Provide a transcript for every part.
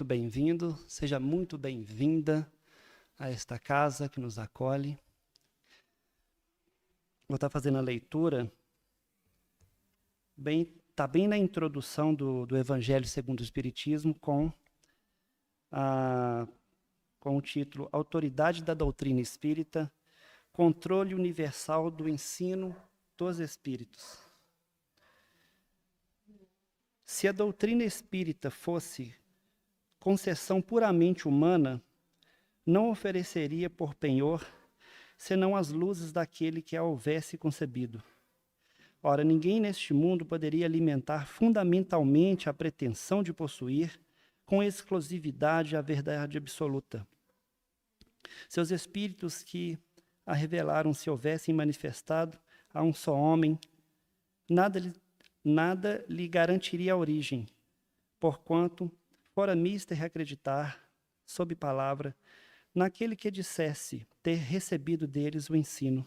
bem-vindo, seja muito bem-vinda a esta casa que nos acolhe. Vou estar fazendo a leitura, está bem na introdução do Evangelho segundo o Espiritismo, com o título Autoridade da Doutrina Espírita, Controle Universal do Ensino dos Espíritos. Se a doutrina espírita fosse concessão puramente humana, não ofereceria por penhor senão as luzes daquele que a houvesse concebido. Ora, ninguém neste mundo poderia alimentar fundamentalmente a pretensão de possuir com exclusividade a verdade absoluta. Seus espíritos que a revelaram, se houvessem manifestado a um só homem, nada lhe garantiria a origem, porquanto fora mister acreditar, sob palavra, naquele que dissesse ter recebido deles o ensino.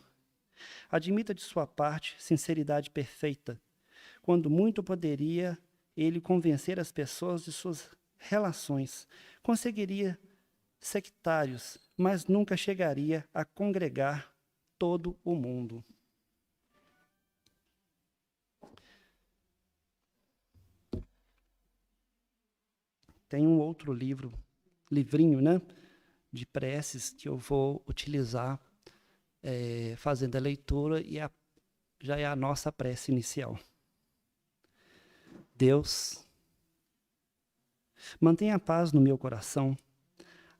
Admita de sua parte sinceridade perfeita, quando muito poderia ele convencer as pessoas de suas relações. Conseguiria sectários, mas nunca chegaria a congregar todo o mundo. Tem um outro livrinho, né, de preces que eu vou utilizar fazendo a leitura e já é a nossa prece inicial. Deus, mantenha a paz no meu coração,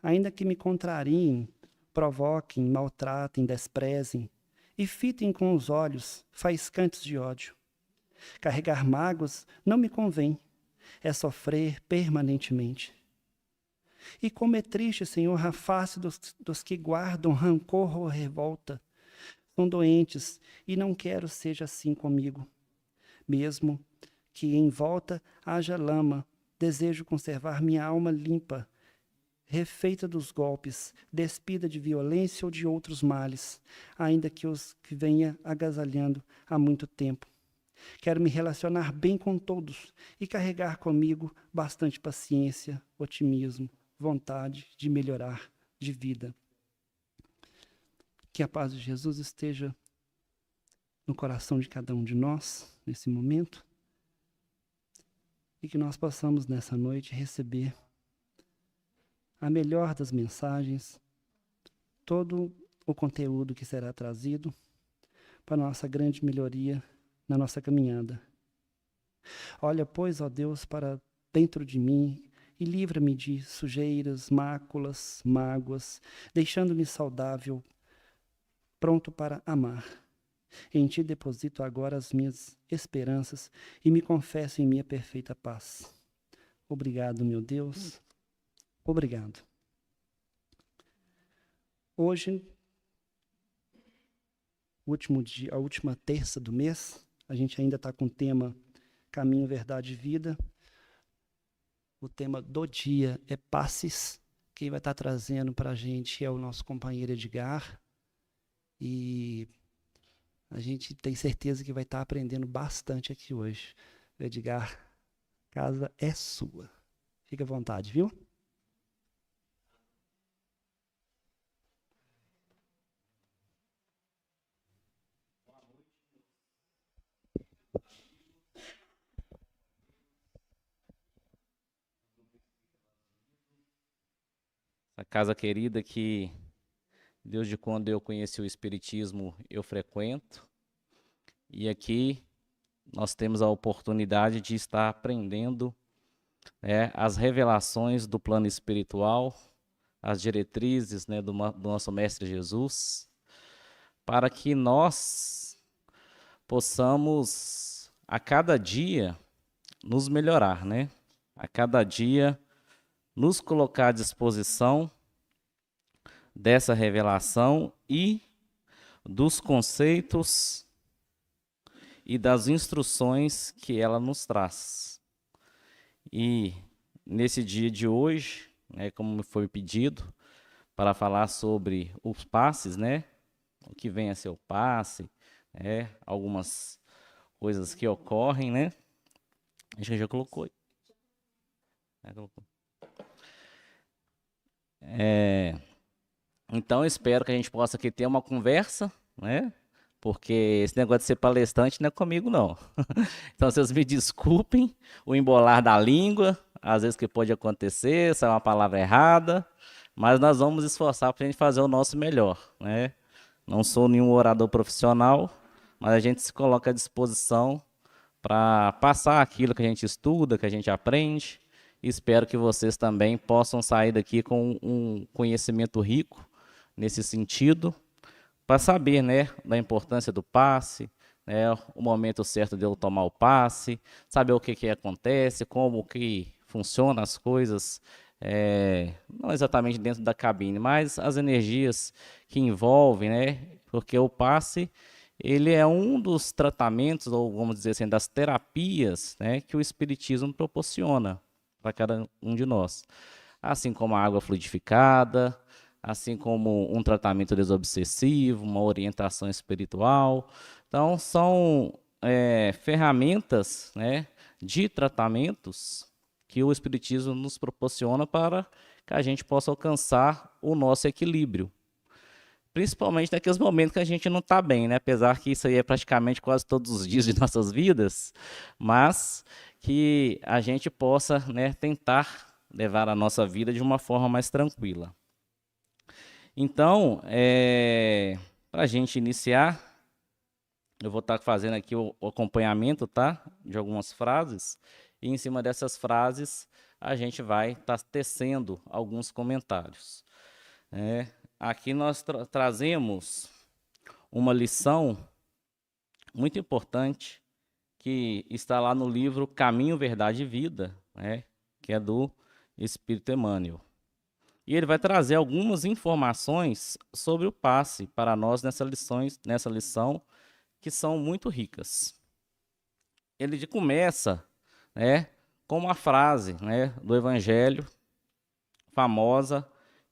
ainda que me contrariem, provoquem, maltratem, desprezem e fitem com os olhos faiscantes de ódio. Carregar mágoas não me convém, é sofrer permanentemente. E como é triste, Senhor, a face dos que guardam rancor ou revolta. São doentes, e não quero seja assim comigo. Mesmo que em volta haja lama, Desejo conservar minha alma limpa, refeita dos golpes, despida de violência ou de outros males, ainda que os que venha agasalhando há muito tempo. Quero me relacionar bem com todos e carregar comigo bastante paciência, otimismo, vontade de melhorar de vida. Que a paz de Jesus esteja no coração de cada um de nós, nesse momento, e que nós possamos, nessa noite, receber a melhor das mensagens, todo o conteúdo que será trazido para a nossa grande melhoria na nossa caminhada. Olha, pois, ó Deus, para dentro de mim e livra-me de sujeiras, máculas, mágoas, deixando-me saudável, pronto para amar. Em ti deposito agora as minhas esperanças e me confesso em minha perfeita paz. Obrigado, meu Deus. Obrigado. Hoje, último dia, a última terça do mês, a gente ainda está com o tema Caminho, Verdade e Vida. O tema do dia é passes. Quem vai estar trazendo para a gente é o nosso companheiro Edgar. E a gente tem certeza que vai estar aprendendo bastante aqui hoje. Edgar, a casa é sua. Fica à vontade, viu? Essa casa querida que, desde quando eu conheci o Espiritismo, eu frequento. E aqui nós temos a oportunidade de estar aprendendo, né, as revelações do plano espiritual, as diretrizes, né, do nosso Mestre Jesus, para que nós possamos, a cada dia, nos melhorar, né? A cada dia, nos colocar à disposição dessa revelação e dos conceitos e das instruções que ela nos traz. E nesse dia de hoje, né, como me foi pedido, para falar sobre os passes, né, o que vem a ser o passe, algumas coisas que ocorrem, né, acho que já colocou. Então, espero que a gente possa aqui ter uma conversa, né? Porque esse negócio de ser palestrante não é comigo, não. Então, vocês me desculpem o embolar da língua, às vezes que pode acontecer, sai uma palavra errada, mas nós vamos esforçar para a gente fazer o nosso melhor, né? Não sou nenhum orador profissional, mas a gente se coloca à disposição para passar aquilo que a gente estuda, que a gente aprende. E espero que vocês também possam sair daqui com um conhecimento rico nesse sentido, para saber, né, da importância do passe, né, o momento certo de eu tomar o passe, saber o que acontece, como que funciona as coisas, não exatamente dentro da cabine, mas as energias que envolvem, né, porque o passe, ele é um dos tratamentos, ou vamos dizer assim, das terapias, né, que o Espiritismo proporciona para cada um de nós. Assim como a água fluidificada, assim como um tratamento desobsessivo, uma orientação espiritual. Então, são ferramentas, né, de tratamentos que o Espiritismo nos proporciona para que a gente possa alcançar o nosso equilíbrio. Principalmente naqueles momentos que a gente não está bem, né? Apesar que isso aí é praticamente quase todos os dias de nossas vidas, mas que a gente possa, né, tentar levar a nossa vida de uma forma mais tranquila. Então, para a gente iniciar, eu vou estar fazendo aqui o acompanhamento, tá? De algumas frases, e em cima dessas frases a gente vai estar tecendo alguns comentários. Aqui nós trazemos uma lição muito importante que está lá no livro Caminho, Verdade e Vida, né? Que é do Espírito Emmanuel. E ele vai trazer algumas informações sobre o passe para nós nessa lição, que são muito ricas. Ele começa, né, com uma frase, né, do Evangelho famosa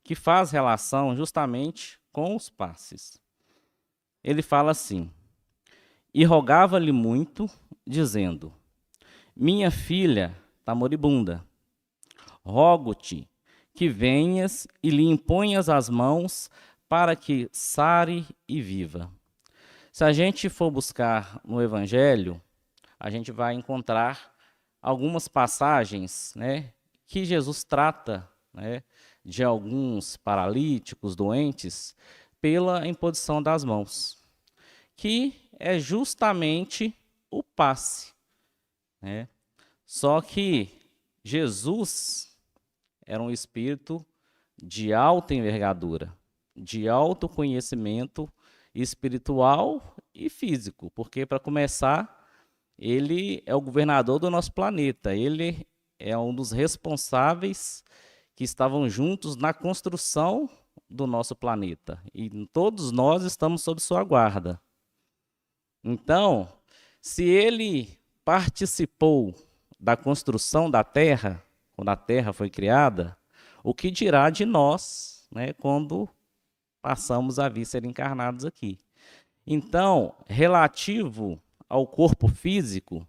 que faz relação justamente com os passes. Ele fala assim: e rogava-lhe muito, dizendo: minha filha está moribunda, rogo-te que venhas e lhe imponhas as mãos para que sare e viva. Se a gente for buscar no Evangelho, a gente vai encontrar algumas passagens, né, que Jesus trata, né, de alguns paralíticos, doentes, pela imposição das mãos, que é justamente o passe, né? Só que Jesus era um espírito de alta envergadura, de alto conhecimento espiritual e físico, porque, para começar, ele é o governador do nosso planeta, ele é um dos responsáveis que estavam juntos na construção do nosso planeta, e todos nós estamos sob sua guarda. Então, se ele participou da construção da Terra, quando a Terra foi criada, o que dirá de nós, né, quando passamos a vir ser encarnados aqui? Então, relativo ao corpo físico,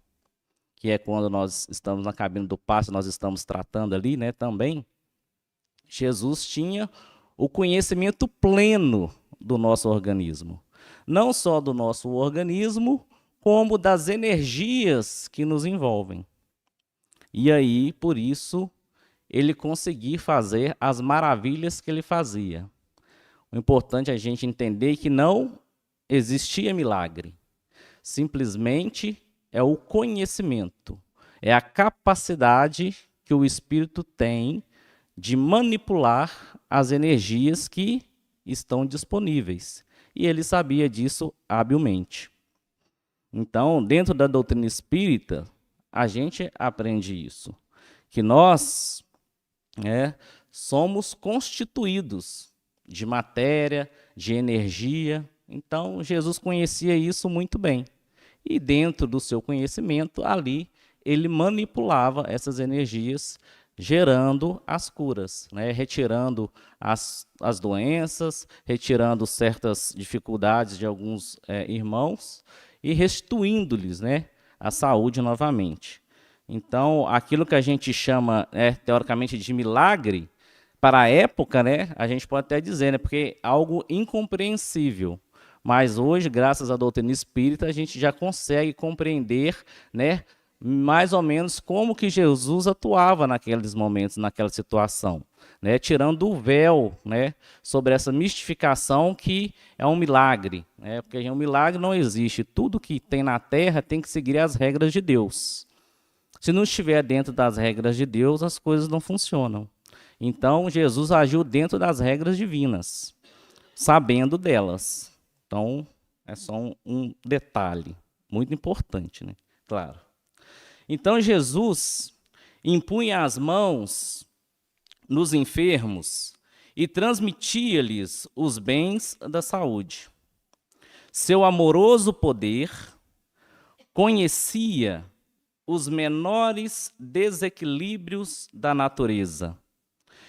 que é quando nós estamos na cabine do passe, nós estamos tratando ali, né, também, Jesus tinha o conhecimento pleno do nosso organismo. Não só do nosso organismo, como das energias que nos envolvem. E aí, por isso, ele conseguia fazer as maravilhas que ele fazia. O importante é a gente entender que não existia milagre. Simplesmente é o conhecimento, é a capacidade que o Espírito tem de manipular as energias que estão disponíveis. E ele sabia disso habilmente. Então, dentro da doutrina espírita, a gente aprende isso, que nós somos constituídos de matéria, de energia. Então, Jesus conhecia isso muito bem. E dentro do seu conhecimento, ali, ele manipulava essas energias, gerando as curas, né? Retirando as doenças, retirando certas dificuldades de alguns irmãos e restituindo-lhes, né, a saúde novamente. Então, aquilo que a gente chama, teoricamente, de milagre, para a época, né, a gente pode até dizer, né, porque é algo incompreensível. Mas hoje, graças à doutrina espírita, a gente já consegue compreender, né, mais ou menos como que Jesus atuava naqueles momentos, naquela situação, né, tirando o véu, né, sobre essa mistificação que é um milagre, né, porque um milagre não existe. Tudo que tem na Terra tem que seguir as regras de Deus. Se não estiver dentro das regras de Deus, as coisas não funcionam. Então, Jesus agiu dentro das regras divinas, sabendo delas. Então, é só um detalhe muito importante, né? Claro. Então, Jesus impunha as mãos nos enfermos e transmitia-lhes os bens da saúde. Seu amoroso poder conhecia os menores desequilíbrios da natureza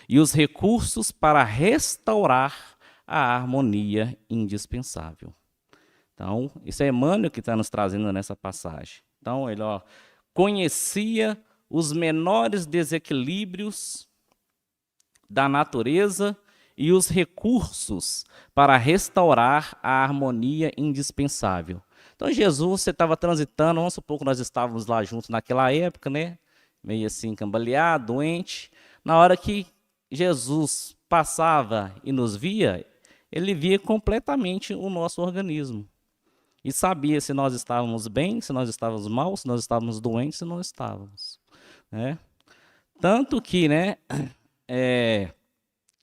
e os recursos para restaurar a harmonia indispensável. Então, isso é Emmanuel que está nos trazendo nessa passagem. Então, ele conhecia os menores desequilíbrios da natureza e os recursos para restaurar a harmonia indispensável. Então, Jesus, você estava transitando, vamos supor que nós estávamos lá juntos naquela época, né? Meio assim, cambaleado, doente. Na hora que Jesus passava e nos via, ele via completamente o nosso organismo. E sabia se nós estávamos bem, se nós estávamos mal, se nós estávamos doentes, se não estávamos, né? Tanto que, né,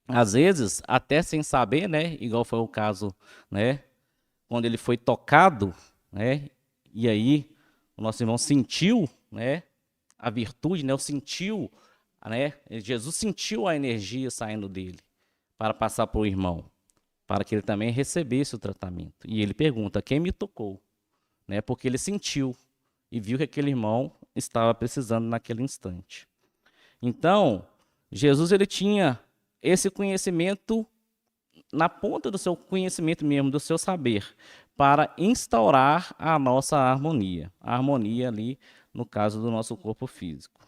às vezes, até sem saber, né, igual foi o caso, né, quando ele foi tocado, né, e aí o nosso irmão sentiu, né, a virtude, né, sentiu, né, Jesus sentiu a energia saindo dele para passar para o irmão, para que ele também recebesse o tratamento. E ele pergunta: quem me tocou? Né, porque ele sentiu e viu que aquele irmão estava precisando naquele instante. Então, Jesus ele tinha esse conhecimento na ponta do seu conhecimento mesmo, do seu saber, para instaurar a nossa harmonia. A harmonia ali, no caso do nosso corpo físico.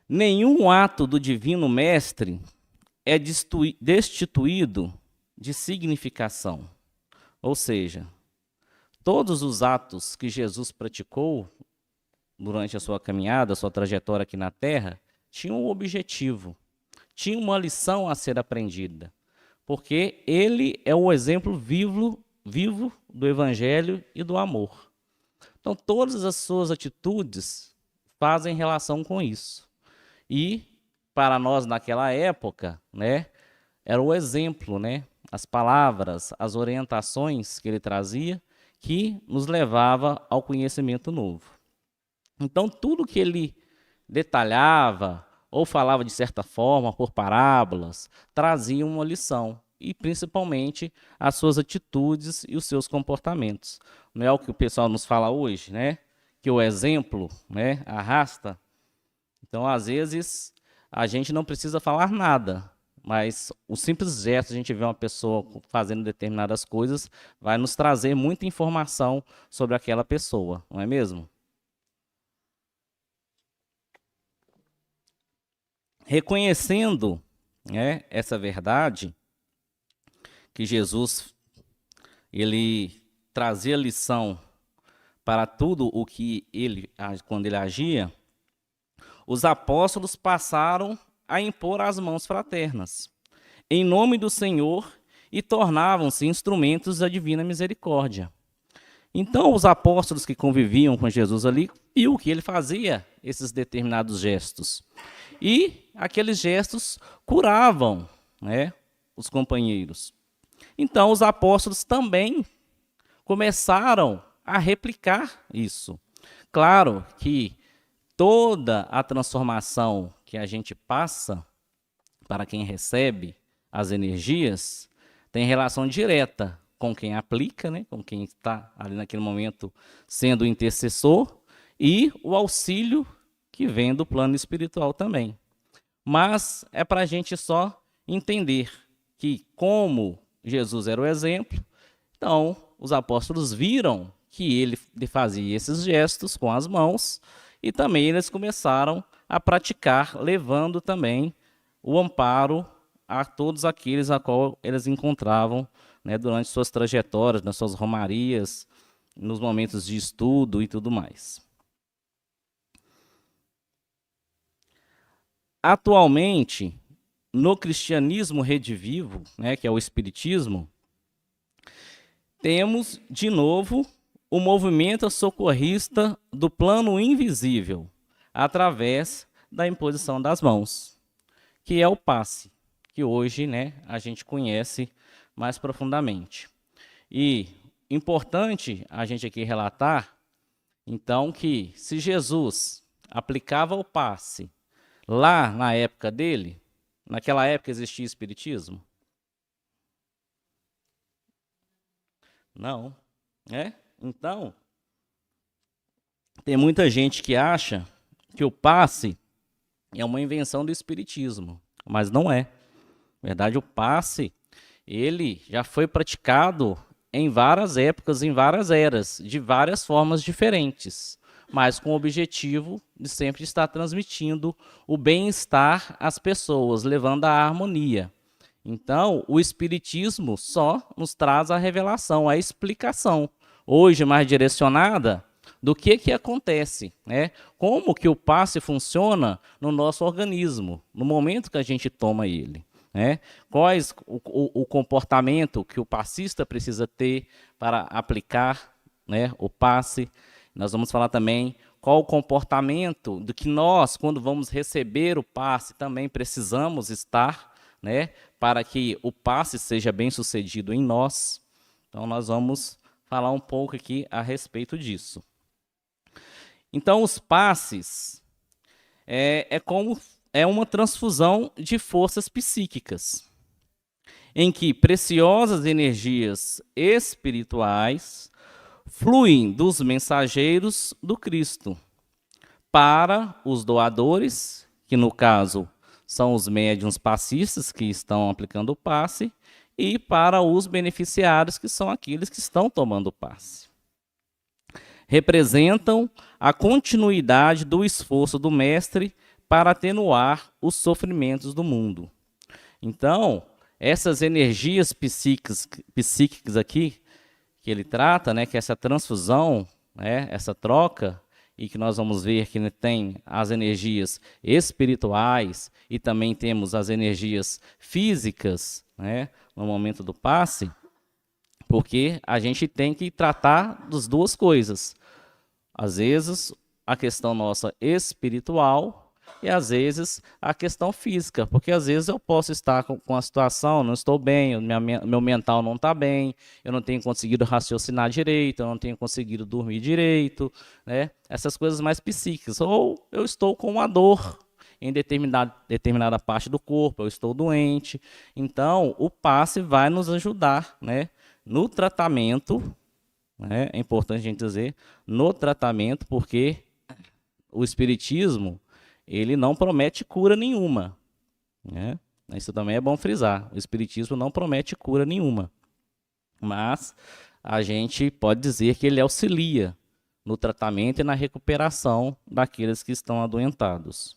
Nenhum ato do Divino Mestre é destituído de significação. Ou seja, todos os atos que Jesus praticou durante a sua caminhada, a sua trajetória aqui na Terra, tinham um objetivo, tinham uma lição a ser aprendida, porque ele é o exemplo vivo do Evangelho e do amor. Então, todas as suas atitudes fazem relação com isso. E, para nós naquela época, né, era o exemplo, né, as palavras, as orientações que ele trazia, que nos levava ao conhecimento novo. Então, tudo que ele detalhava ou falava de certa forma, por parábolas, trazia uma lição, e principalmente as suas atitudes e os seus comportamentos. Não é o que o pessoal nos fala hoje, né? Que o exemplo, né, arrasta. Então, às vezes, a gente não precisa falar nada, mas o simples gesto, a gente vê uma pessoa fazendo determinadas coisas, vai nos trazer muita informação sobre aquela pessoa, não é mesmo? Reconhecendo, né, essa verdade, que Jesus ele trazia lição para tudo o que ele, quando ele agia, os apóstolos passaram a impor as mãos fraternas, em nome do Senhor, e tornavam-se instrumentos da divina misericórdia. Então, os apóstolos que conviviam com Jesus ali, viu que ele fazia esses determinados gestos. E aqueles gestos curavam, né, os companheiros. Então, os apóstolos também começaram a replicar isso. Claro que toda a transformação que a gente passa para quem recebe as energias tem relação direta com quem aplica, né, com quem está ali naquele momento sendo o intercessor, e o auxílio que vem do plano espiritual também. Mas é para a gente só entender que, como Jesus era o exemplo, então os apóstolos viram que ele fazia esses gestos com as mãos, e também eles começaram a praticar, levando também o amparo a todos aqueles a qual eles encontravam, né, durante suas trajetórias, nas suas romarias, nos momentos de estudo e tudo mais. Atualmente, no cristianismo redivivo, né, que é o espiritismo, temos de novo o movimento socorrista do plano invisível, através da imposição das mãos, que é o passe, que hoje, né, a gente conhece mais profundamente. E importante a gente aqui relatar, então, que se Jesus aplicava o passe lá na época dele, naquela época existia espiritismo? Não, né? Então, tem muita gente que acha que o passe é uma invenção do espiritismo, mas não é. Na verdade, o passe, ele já foi praticado em várias épocas, em várias eras, de várias formas diferentes, mas com o objetivo de sempre estar transmitindo o bem-estar às pessoas, levando a harmonia. Então, o espiritismo só nos traz a revelação, a explicação, hoje mais direcionada do que acontece, né? Como que o passe funciona no nosso organismo, no momento que a gente toma ele, né? Quais o comportamento que o passista precisa ter para aplicar, né, o passe. Nós vamos falar também qual o comportamento do que nós, quando vamos receber o passe, também precisamos estar, né, para que o passe seja bem sucedido em nós. Então, nós vamos falar um pouco aqui a respeito disso. Então, os passes é uma transfusão de forças psíquicas. em que preciosas energias espirituais fluem dos mensageiros do Cristo para os doadores, que no caso são os médiuns passistas que estão aplicando o passe, e para os beneficiários, que são aqueles que estão tomando o passe. Representam a continuidade do esforço do mestre para atenuar os sofrimentos do mundo. Então, essas energias psíquicas aqui, que ele trata, né, que essa transfusão, né, essa troca, e que nós vamos ver que tem as energias espirituais e também temos as energias físicas, né, no momento do passe, porque a gente tem que tratar das duas coisas. Às vezes, a questão nossa espiritual e às vezes a questão física, porque às vezes eu posso estar com a situação, não estou bem, meu mental não está bem, eu não tenho conseguido raciocinar direito, eu não tenho conseguido dormir direito, né? Essas coisas mais psíquicas. Ou eu estou com uma dor em determinada parte do corpo, eu estou doente. Então, o passe vai nos ajudar, né, no tratamento, né? É importante a gente dizer, no tratamento, porque o espiritismo, ele não promete cura nenhuma, né? Isso também é bom frisar. O espiritismo não promete cura nenhuma, mas a gente pode dizer que ele auxilia no tratamento e na recuperação daqueles que estão adoentados.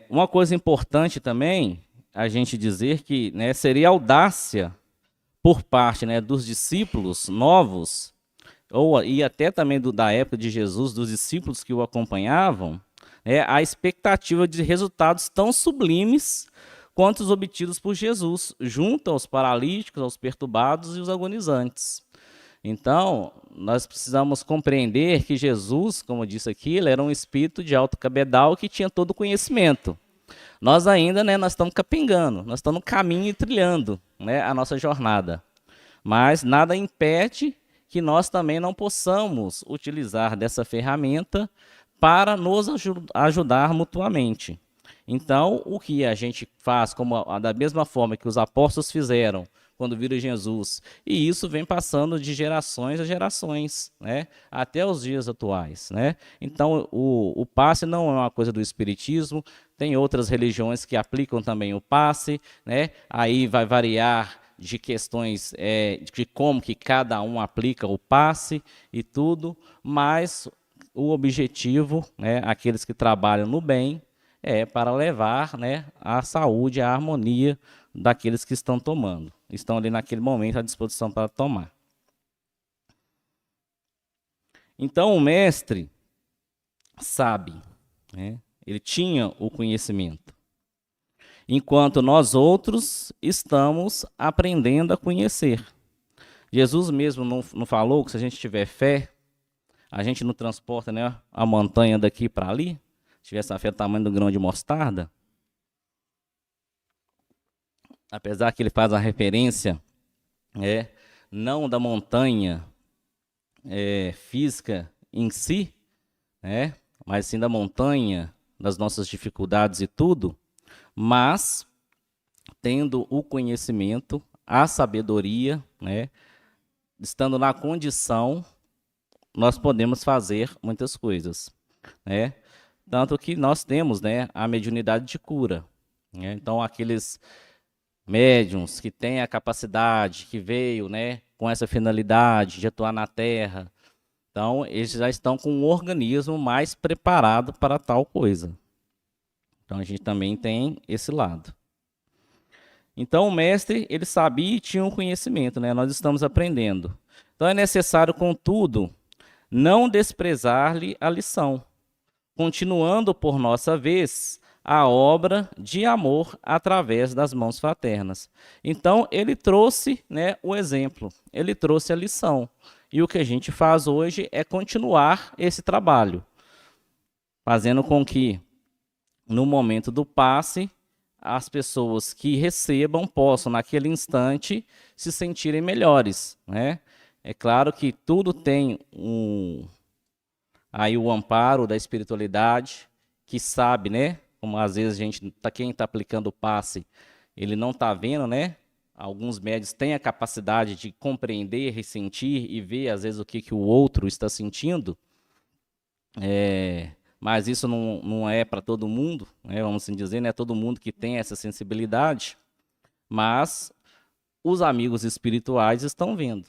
Uma coisa importante também a gente dizer que, né, seria audácia por parte, né, dos discípulos novos, e até também da época de Jesus, dos discípulos que o acompanhavam, a expectativa de resultados tão sublimes quanto os obtidos por Jesus, junto aos paralíticos, aos perturbados e os agonizantes. Então, nós precisamos compreender que Jesus, como eu disse aqui, ele era um espírito de alto cabedal que tinha todo o conhecimento. Nós ainda, né, nós estamos capengando, nós estamos no caminho e trilhando, né, a nossa jornada. Mas nada impede que nós também não possamos utilizar dessa ferramenta para nos ajudar mutuamente. Então, o que a gente faz, da mesma forma que os apóstolos fizeram quando viram Jesus, e isso vem passando de gerações a gerações, né, até os dias atuais, né? Então, o passe não é uma coisa do espiritismo, tem outras religiões que aplicam também o passe, né? Aí vai variar de questões de como que cada um aplica o passe e tudo, mas o objetivo, né, aqueles que trabalham no bem, é para levar, né, a saúde, a harmonia daqueles que estão tomando, estão ali naquele momento à disposição para tomar. Então o mestre sabe, né, ele tinha o conhecimento, enquanto nós outros estamos aprendendo a conhecer. Jesus mesmo não falou que se a gente tiver fé, a gente não transporta, né, a montanha daqui para ali, se tivesse a fé do tamanho do grão de mostarda? Apesar que ele faz a referência, não da montanha física em si, né, mas sim da montanha, das nossas dificuldades e tudo, mas tendo o conhecimento, a sabedoria, né, estando na condição, nós podemos fazer muitas coisas, né? Tanto que nós temos, né, a mediunidade de cura, né? Então, aqueles médiuns que têm a capacidade, que veio, né, com essa finalidade de atuar na Terra, então, eles já estão com um organismo mais preparado para tal coisa. Então, a gente também tem esse lado. Então, o mestre, ele sabia e tinha um conhecimento, né? Nós estamos aprendendo. Então, é necessário, contudo, não desprezar-lhe a lição, continuando, por nossa vez, a obra de amor através das mãos fraternas. Então, ele trouxe, né, o exemplo, ele trouxe a lição. E o que a gente faz hoje é continuar esse trabalho, fazendo com que, no momento do passe, as pessoas que recebam possam, naquele instante, se sentirem melhores, né? É claro que tudo tem aí o amparo da espiritualidade, que sabe, né? Como às vezes quem está aplicando o passe ele não está vendo, né? Alguns médios têm a capacidade de compreender, ressentir e ver, às vezes, o que o outro está sentindo, mas isso não é para todo mundo, né? Vamos assim dizer, não é todo mundo que tem essa sensibilidade, mas os amigos espirituais estão vendo,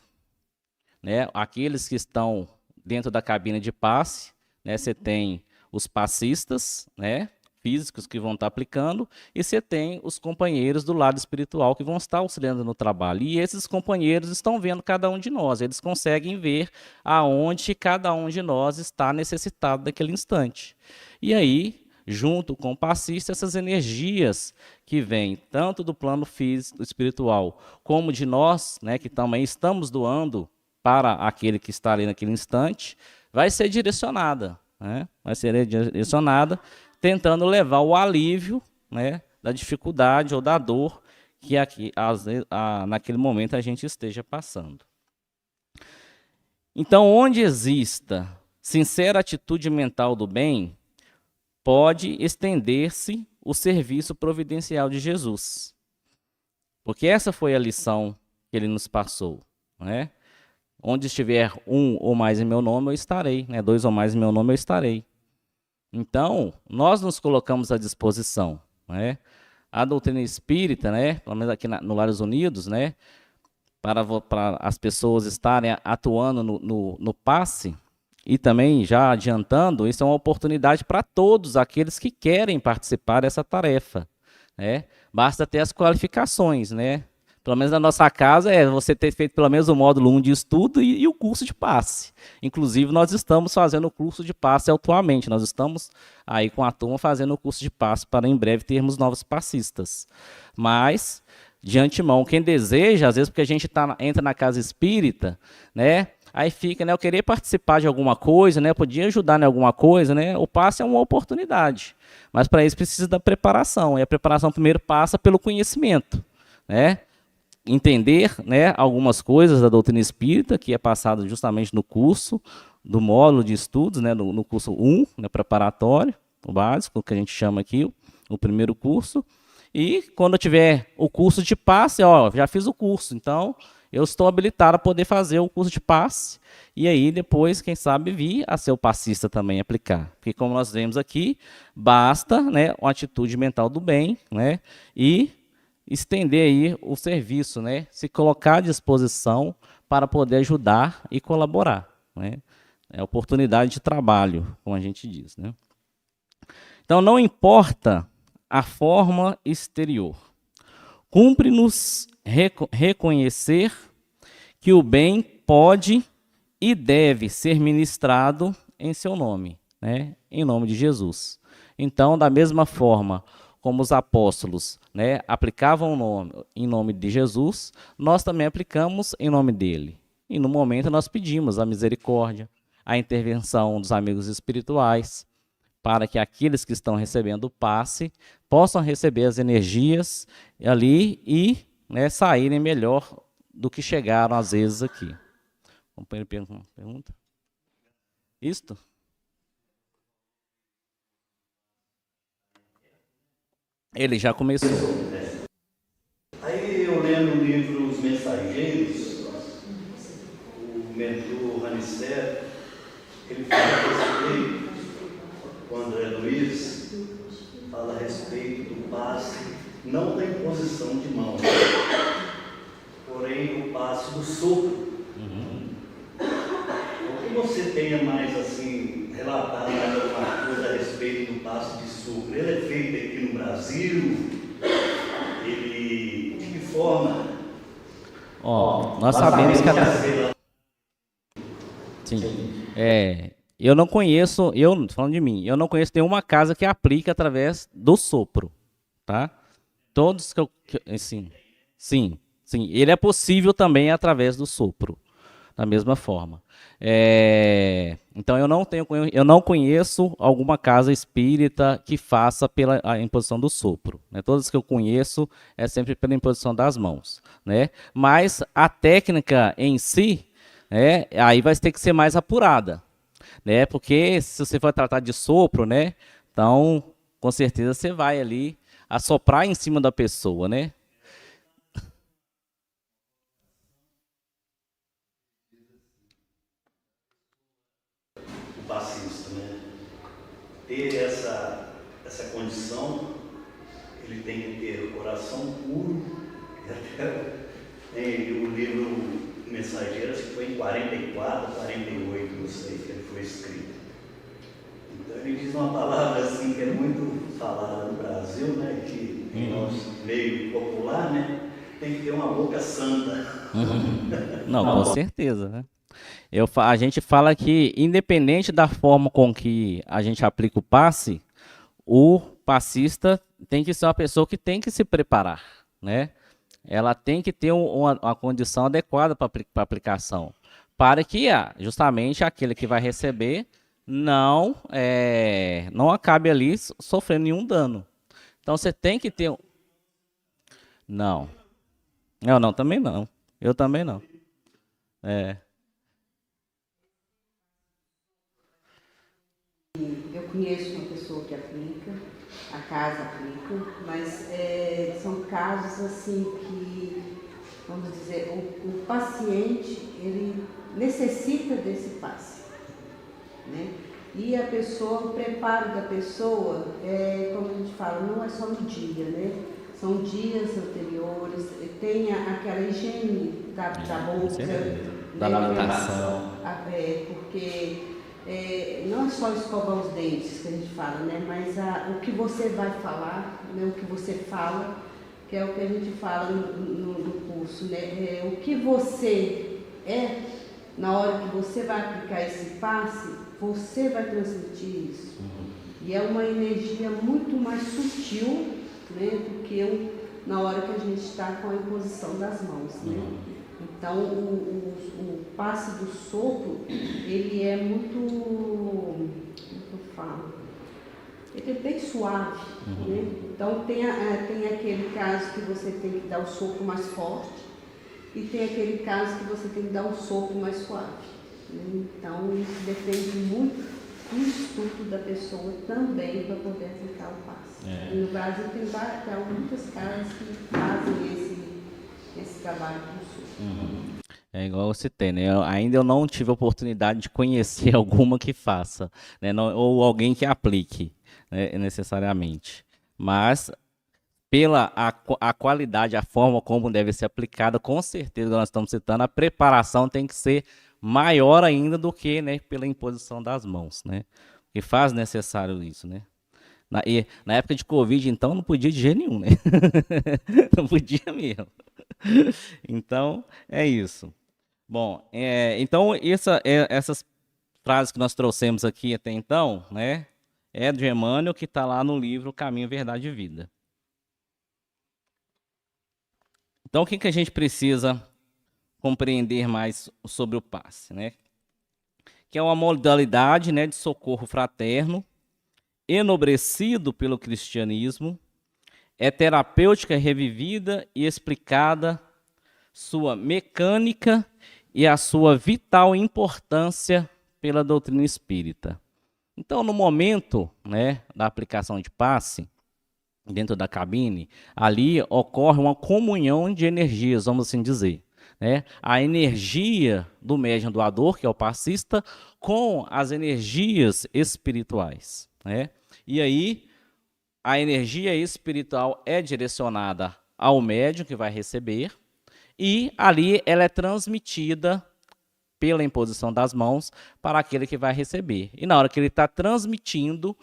né? Aqueles que estão dentro da cabine de passe, né? Você tem os passistas, né? Físicos que vão estar aplicando, e você tem os companheiros do lado espiritual que vão estar auxiliando no trabalho. E esses companheiros estão vendo cada um de nós, eles conseguem ver aonde cada um de nós está necessitado naquele instante. E aí, junto com o passista, essas energias que vêm tanto do plano físico, espiritual, como de nós, né, que também estamos doando para aquele que está ali naquele instante, vai ser direcionada, né? Vai ser direcionada, tentando levar o alívio, né, da dificuldade ou da dor que aqui, naquele momento a gente esteja passando. Então, onde exista sincera atitude mental do bem, pode estender-se o serviço providencial de Jesus. Porque essa foi a lição que ele nos passou, né? Onde estiver um ou mais em meu nome, eu estarei, né? 2 ou mais em meu nome, eu estarei. Então, nós nos colocamos à disposição, né? A doutrina espírita, né, pelo menos aqui no Lares Unidos, né, para as pessoas estarem atuando no passe, e também já adiantando, isso é uma oportunidade para todos aqueles que querem participar dessa tarefa, né? Basta ter as qualificações, né? Pelo menos na nossa casa é você ter feito pelo menos o módulo 1 de estudo e o curso de passe. Inclusive, nós estamos fazendo o curso de passe atualmente. Nós estamos aí com a turma fazendo o curso de passe para em breve termos novos passistas. Mas, de antemão, quem deseja, às vezes porque a gente entra na casa espírita, né? Aí fica, né? Eu querer participar de alguma coisa, né? Eu podia ajudar em alguma coisa, né? O passe é uma oportunidade. Mas para isso precisa da preparação. E a preparação primeiro passa pelo conhecimento, né? Entender, né, algumas coisas da doutrina espírita, que é passado justamente no curso, do módulo de estudos, né, no curso 1, né, preparatório, o básico, que a gente chama aqui, o primeiro curso. E quando eu tiver o curso de passe, ó, já fiz o curso, então eu estou habilitado a poder fazer o curso de passe, e aí depois, quem sabe, vir a ser o passista também aplicar. Porque como nós vemos aqui, basta, né, uma atitude mental do bem, né, e estender aí o serviço, né? Se colocar à disposição para poder ajudar e colaborar, né? É oportunidade de trabalho, como a gente diz, né? Então, não importa a forma exterior, cumpre-nos reconhecer que o bem pode e deve ser ministrado em seu nome, né? Em nome de Jesus. Então, da mesma forma como os apóstolos, né, aplicavam em nome de Jesus, nós também aplicamos em nome dele. E no momento nós pedimos a misericórdia, a intervenção dos amigos espirituais, para que aqueles que estão recebendo o passe possam receber as energias ali e, né, saírem melhor do que chegaram às vezes aqui. O companheiro pergunta? Isto? Ele já começou. Aí eu lendo o livro Os Mensageiros, o mentor Ranicer, ele fala a respeito, o André Luiz fala a respeito do passe, não da imposição de mão, porém o passe do sopro. O que você tenha mais assim, relatado mais alguma coisa a respeito do passe de sopro? Ele é feito aqui no Brasil? Ele, de que forma? Nós sabemos que sim. Eu não conheço, falando de mim, eu não conheço nenhuma casa que aplique através do sopro, tá? Todos sim, ele é possível também através do sopro, da mesma forma. Então eu não conheço alguma casa espírita que faça pela imposição do sopro, né? Todas que eu conheço é sempre pela imposição das mãos, né? Mas a técnica em si, aí vai ter que ser mais apurada, né? Porque se você for tratar de sopro, né? Então com certeza você vai ali assoprar em cima da pessoa, né? passista, né? Ter essa condição, ele tem que ter o coração puro, e até tem o livro Mensageiros, que foi em 44, 48, não sei, que ele foi escrito. Então ele diz uma palavra assim que é muito falada no Brasil, né? Que em nosso meio popular, né? Tem que ter uma boca santa. Não, com certeza, né? A gente fala que, independente da forma com que a gente aplica o passe, o passista tem que ser uma pessoa que tem que se preparar, né? Ela tem que ter uma condição adequada para a aplicação, para que justamente aquele que vai receber não acabe ali sofrendo nenhum dano. Então você tem que ter... Não. Não, também não. Eu também não. Eu conheço uma pessoa que aplica, a casa aplica, mas são casos assim que, vamos dizer, o paciente, ele necessita desse passe, né? E a pessoa, o preparo da pessoa, como a gente fala, não é só no dia, né? São dias anteriores, tem aquela higiene da boca, da alimentação. Porque não é só escovar os dentes que a gente fala, né? Mas o que você vai falar, né? O que você fala, que é o que a gente fala no curso, né? O que você na hora que você vai aplicar esse passe, você vai transmitir isso. E é uma energia muito mais sutil, né? Do que na hora que a gente está com a imposição das mãos, né? Então, o passe do sopro, ele é muito, como eu falo, ele é bem suave, né? Então, tem aquele caso que você tem que dar o sopro mais forte e tem aquele caso que você tem que dar o sopro mais suave, né? Então, isso depende muito do estudo da pessoa também para poder aplicar o passe. E no Brasil tem muitas casas que fazem esse trabalho com o sopro. É igual você tem, né? Ainda eu não tive a oportunidade de conhecer alguma que faça, né? Ou alguém que aplique, né? Necessariamente. Mas, pela a qualidade, a forma como deve ser aplicada, com certeza, nós estamos citando, a preparação tem que ser maior ainda do que, né, pela imposição das mãos, né? Porque faz necessário isso, né? Na época de Covid, então, não podia de jeito nenhum, né? Não podia mesmo. Então, é isso. Bom, então, essas frases que nós trouxemos aqui até então, né, é de Emmanuel, que está lá no livro Caminho, Verdade e Vida. Então, o que a gente precisa compreender mais sobre o passe, né? Que é uma modalidade, né, de socorro fraterno, enobrecido pelo cristianismo, é terapêutica revivida e explicada sua mecânica e a sua vital importância pela doutrina espírita. Então, no momento, né, da aplicação de passe, dentro da cabine, ali ocorre uma comunhão de energias, vamos assim dizer, né? A energia do médium doador, que é o passista, com as energias espirituais, né? E aí, a energia espiritual é direcionada ao médium que vai receber, e ali ela é transmitida pela imposição das mãos para aquele que vai receber. E na hora que ele está transmitindo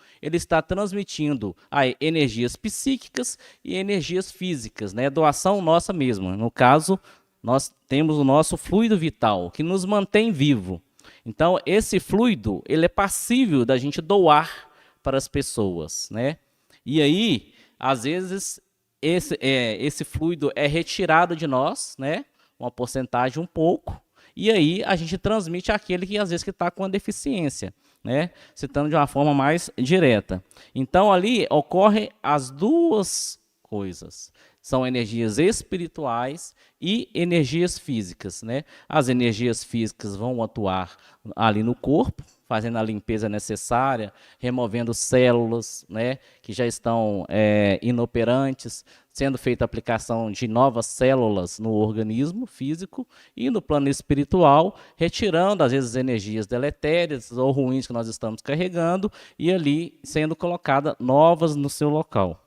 energias psíquicas e energias físicas, né? Doação nossa mesma. No caso, nós temos o nosso fluido vital, que nos mantém vivo. Então, esse fluido, ele é passível da gente doar para as pessoas, né? E aí, às vezes, esse fluido é retirado de nós, né? Uma porcentagem um pouco, e aí a gente transmite àquele que às vezes está com a deficiência, né? Citando de uma forma mais direta. Então ali ocorrem as duas coisas. São energias espirituais e energias físicas, né? As energias físicas vão atuar ali no corpo, fazendo a limpeza necessária, removendo células, né, que já estão inoperantes, sendo feita a aplicação de novas células no organismo físico e no plano espiritual, retirando, às vezes, energias deletérias ou ruins que nós estamos carregando e ali sendo colocada novas no seu local.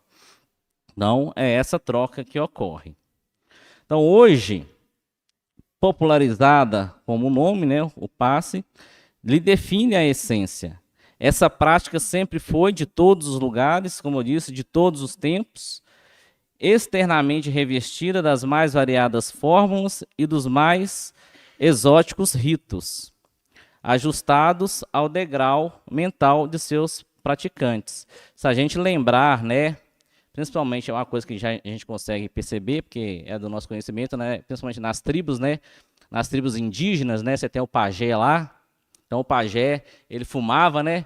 Então, é essa troca que ocorre. Então, hoje, popularizada como o nome, né, o passe, lhe define a essência. Essa prática sempre foi de todos os lugares, como eu disse, de todos os tempos, externamente revestida das mais variadas fórmulas e dos mais exóticos ritos, ajustados ao degrau mental de seus praticantes. Se a gente lembrar, né, principalmente é uma coisa que já a gente consegue perceber, porque é do nosso conhecimento, né, principalmente nas tribos, né, nas tribos indígenas, né, você tem o pajé lá. Então o pajé, ele fumava, né,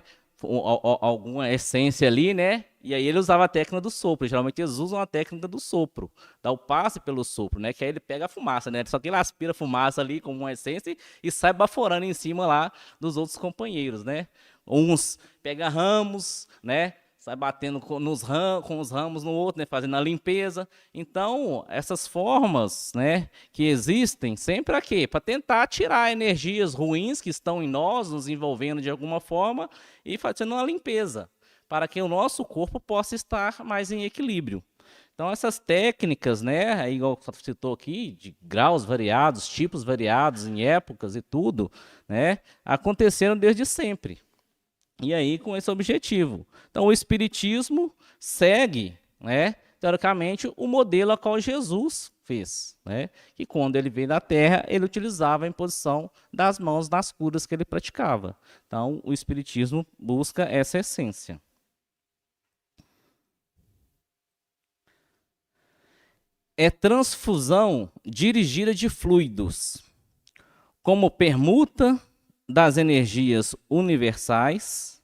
alguma essência ali, né, e aí ele usava a técnica do sopro. Geralmente eles usam a técnica do sopro, dá o passe pelo sopro, né, que aí ele pega a fumaça, né, só que ele aspira a fumaça ali como uma essência e sai baforando em cima lá dos outros companheiros, né. Uns pegam ramos, né, sai batendo com os ramos no outro, né, fazendo a limpeza. Então, essas formas, né, que existem, sempre aqui, para tentar tirar energias ruins que estão em nós, nos envolvendo de alguma forma, e fazendo uma limpeza, para que o nosso corpo possa estar mais em equilíbrio. Então, essas técnicas, né, igual você citou aqui, de graus variados, tipos variados, em épocas e tudo, né, aconteceram desde sempre. E aí, com esse objetivo. Então, o Espiritismo segue, né, teoricamente, o modelo a qual Jesus fez, né, que quando ele veio da Terra, ele utilizava a imposição das mãos nas curas que ele praticava. Então, o Espiritismo busca essa essência. É transfusão dirigida de fluidos, como permuta das energias universais,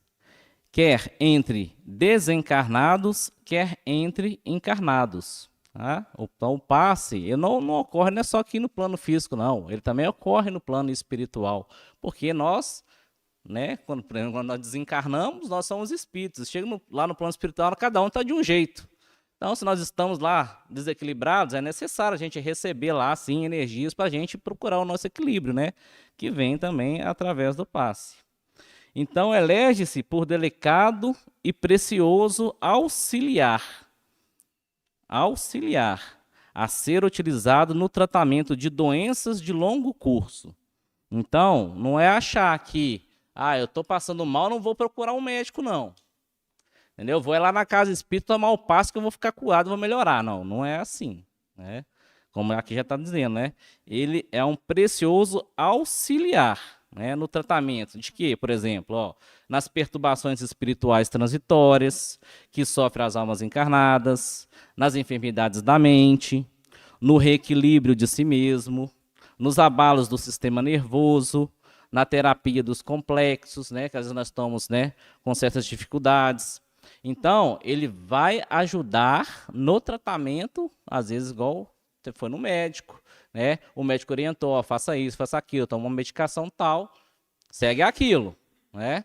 quer entre desencarnados, quer entre encarnados. Tá? Então, o passe ele não ocorre não é só aqui no plano físico, não. Ele também ocorre no plano espiritual. Porque nós, né, quando nós desencarnamos, nós somos espíritos. Chega lá no plano espiritual, cada um está de um jeito. Então, se nós estamos lá desequilibrados, é necessário a gente receber lá, sim, energias para a gente procurar o nosso equilíbrio, né? Que vem também através do passe. Então, elege-se por delicado e precioso auxiliar a ser utilizado no tratamento de doenças de longo curso. Então, não é achar que, eu estou passando mal, não vou procurar um médico, não. Entendeu? Vou lá na casa espírita tomar o passe que eu vou ficar curado, vou melhorar. Não, não é assim, né? Como aqui já está dizendo, né? Ele é um precioso auxiliar, né, no tratamento de quê? Por exemplo, nas perturbações espirituais transitórias que sofrem as almas encarnadas, nas enfermidades da mente, no reequilíbrio de si mesmo, nos abalos do sistema nervoso, na terapia dos complexos, né, que às vezes nós estamos, né, com certas dificuldades. Então, ele vai ajudar no tratamento, às vezes igual você foi no médico, né? O médico orientou, faça isso, faça aquilo, toma uma medicação tal, segue aquilo, né?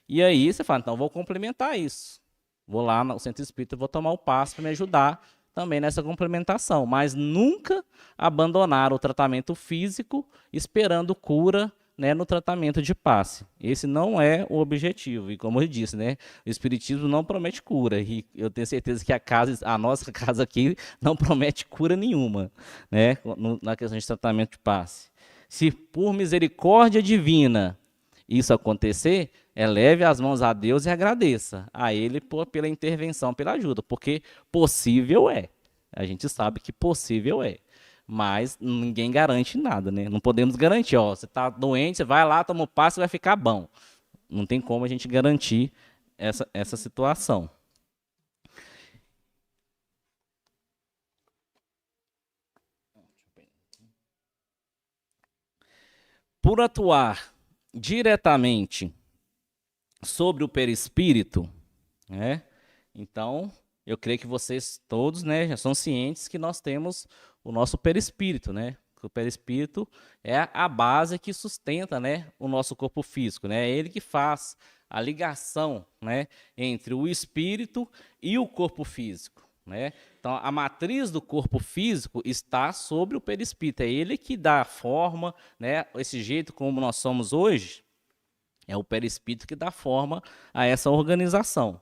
E aí você fala, então vou complementar isso. Vou lá no centro espírita, vou tomar o passe para me ajudar também nessa complementação, mas nunca abandonar o tratamento físico esperando cura, né, no tratamento de passe. Esse não é o objetivo. E como eu disse, né, o Espiritismo não promete cura. E eu tenho certeza que a nossa casa aqui não promete cura nenhuma, né, na questão de tratamento de passe. Se por misericórdia divina isso acontecer, eleve as mãos a Deus e agradeça a Ele pela intervenção, pela ajuda, porque possível é. A gente sabe que possível é. Mas ninguém garante nada, né? Não podemos garantir, você está doente, você vai lá, toma o passe e vai ficar bom. Não tem como a gente garantir essa situação. Por atuar diretamente sobre o perispírito, né? Então, eu creio que vocês todos, né, já são cientes que nós temos o nosso perispírito, né? O perispírito é a base que sustenta, né, o nosso corpo físico, né? É ele que faz a ligação, né, entre o espírito e o corpo físico, né? Então, a matriz do corpo físico está sobre o perispírito. É ele que dá a forma, né? Esse jeito como nós somos hoje, é o perispírito que dá forma a essa organização.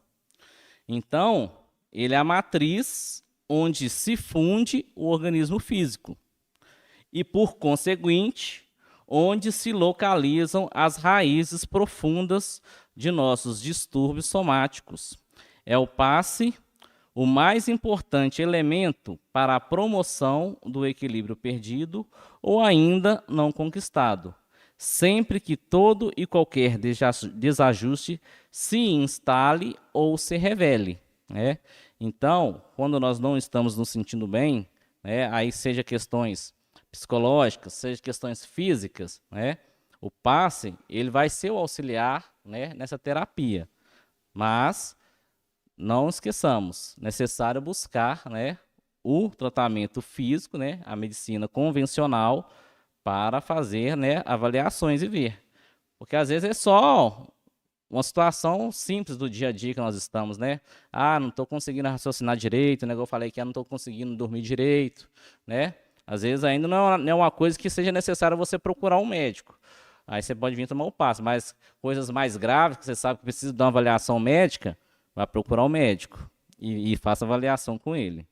Então, ele é a matriz onde se funde o organismo físico. E, por conseguinte, onde se localizam as raízes profundas de nossos distúrbios somáticos. É o passe o mais importante elemento para a promoção do equilíbrio perdido ou ainda não conquistado, sempre que todo e qualquer desajuste se instale ou se revele, né? Então, quando nós não estamos nos sentindo bem, né, aí seja questões psicológicas, seja questões físicas, né, o passe ele vai ser o auxiliar, né, nessa terapia. Mas não esqueçamos, necessário buscar, né, o tratamento físico, né, a medicina convencional, para fazer, né, avaliações e ver. Porque às vezes é só uma situação simples do dia a dia que nós estamos, né? Ah, não estou conseguindo raciocinar direito, né? Eu falei que eu não estou conseguindo dormir direito, né? Às vezes ainda não é uma coisa que seja necessário você procurar um médico. Aí você pode vir tomar o passe, mas coisas mais graves, que você sabe que precisa de uma avaliação médica, vai procurar um médico e faça avaliação com ele.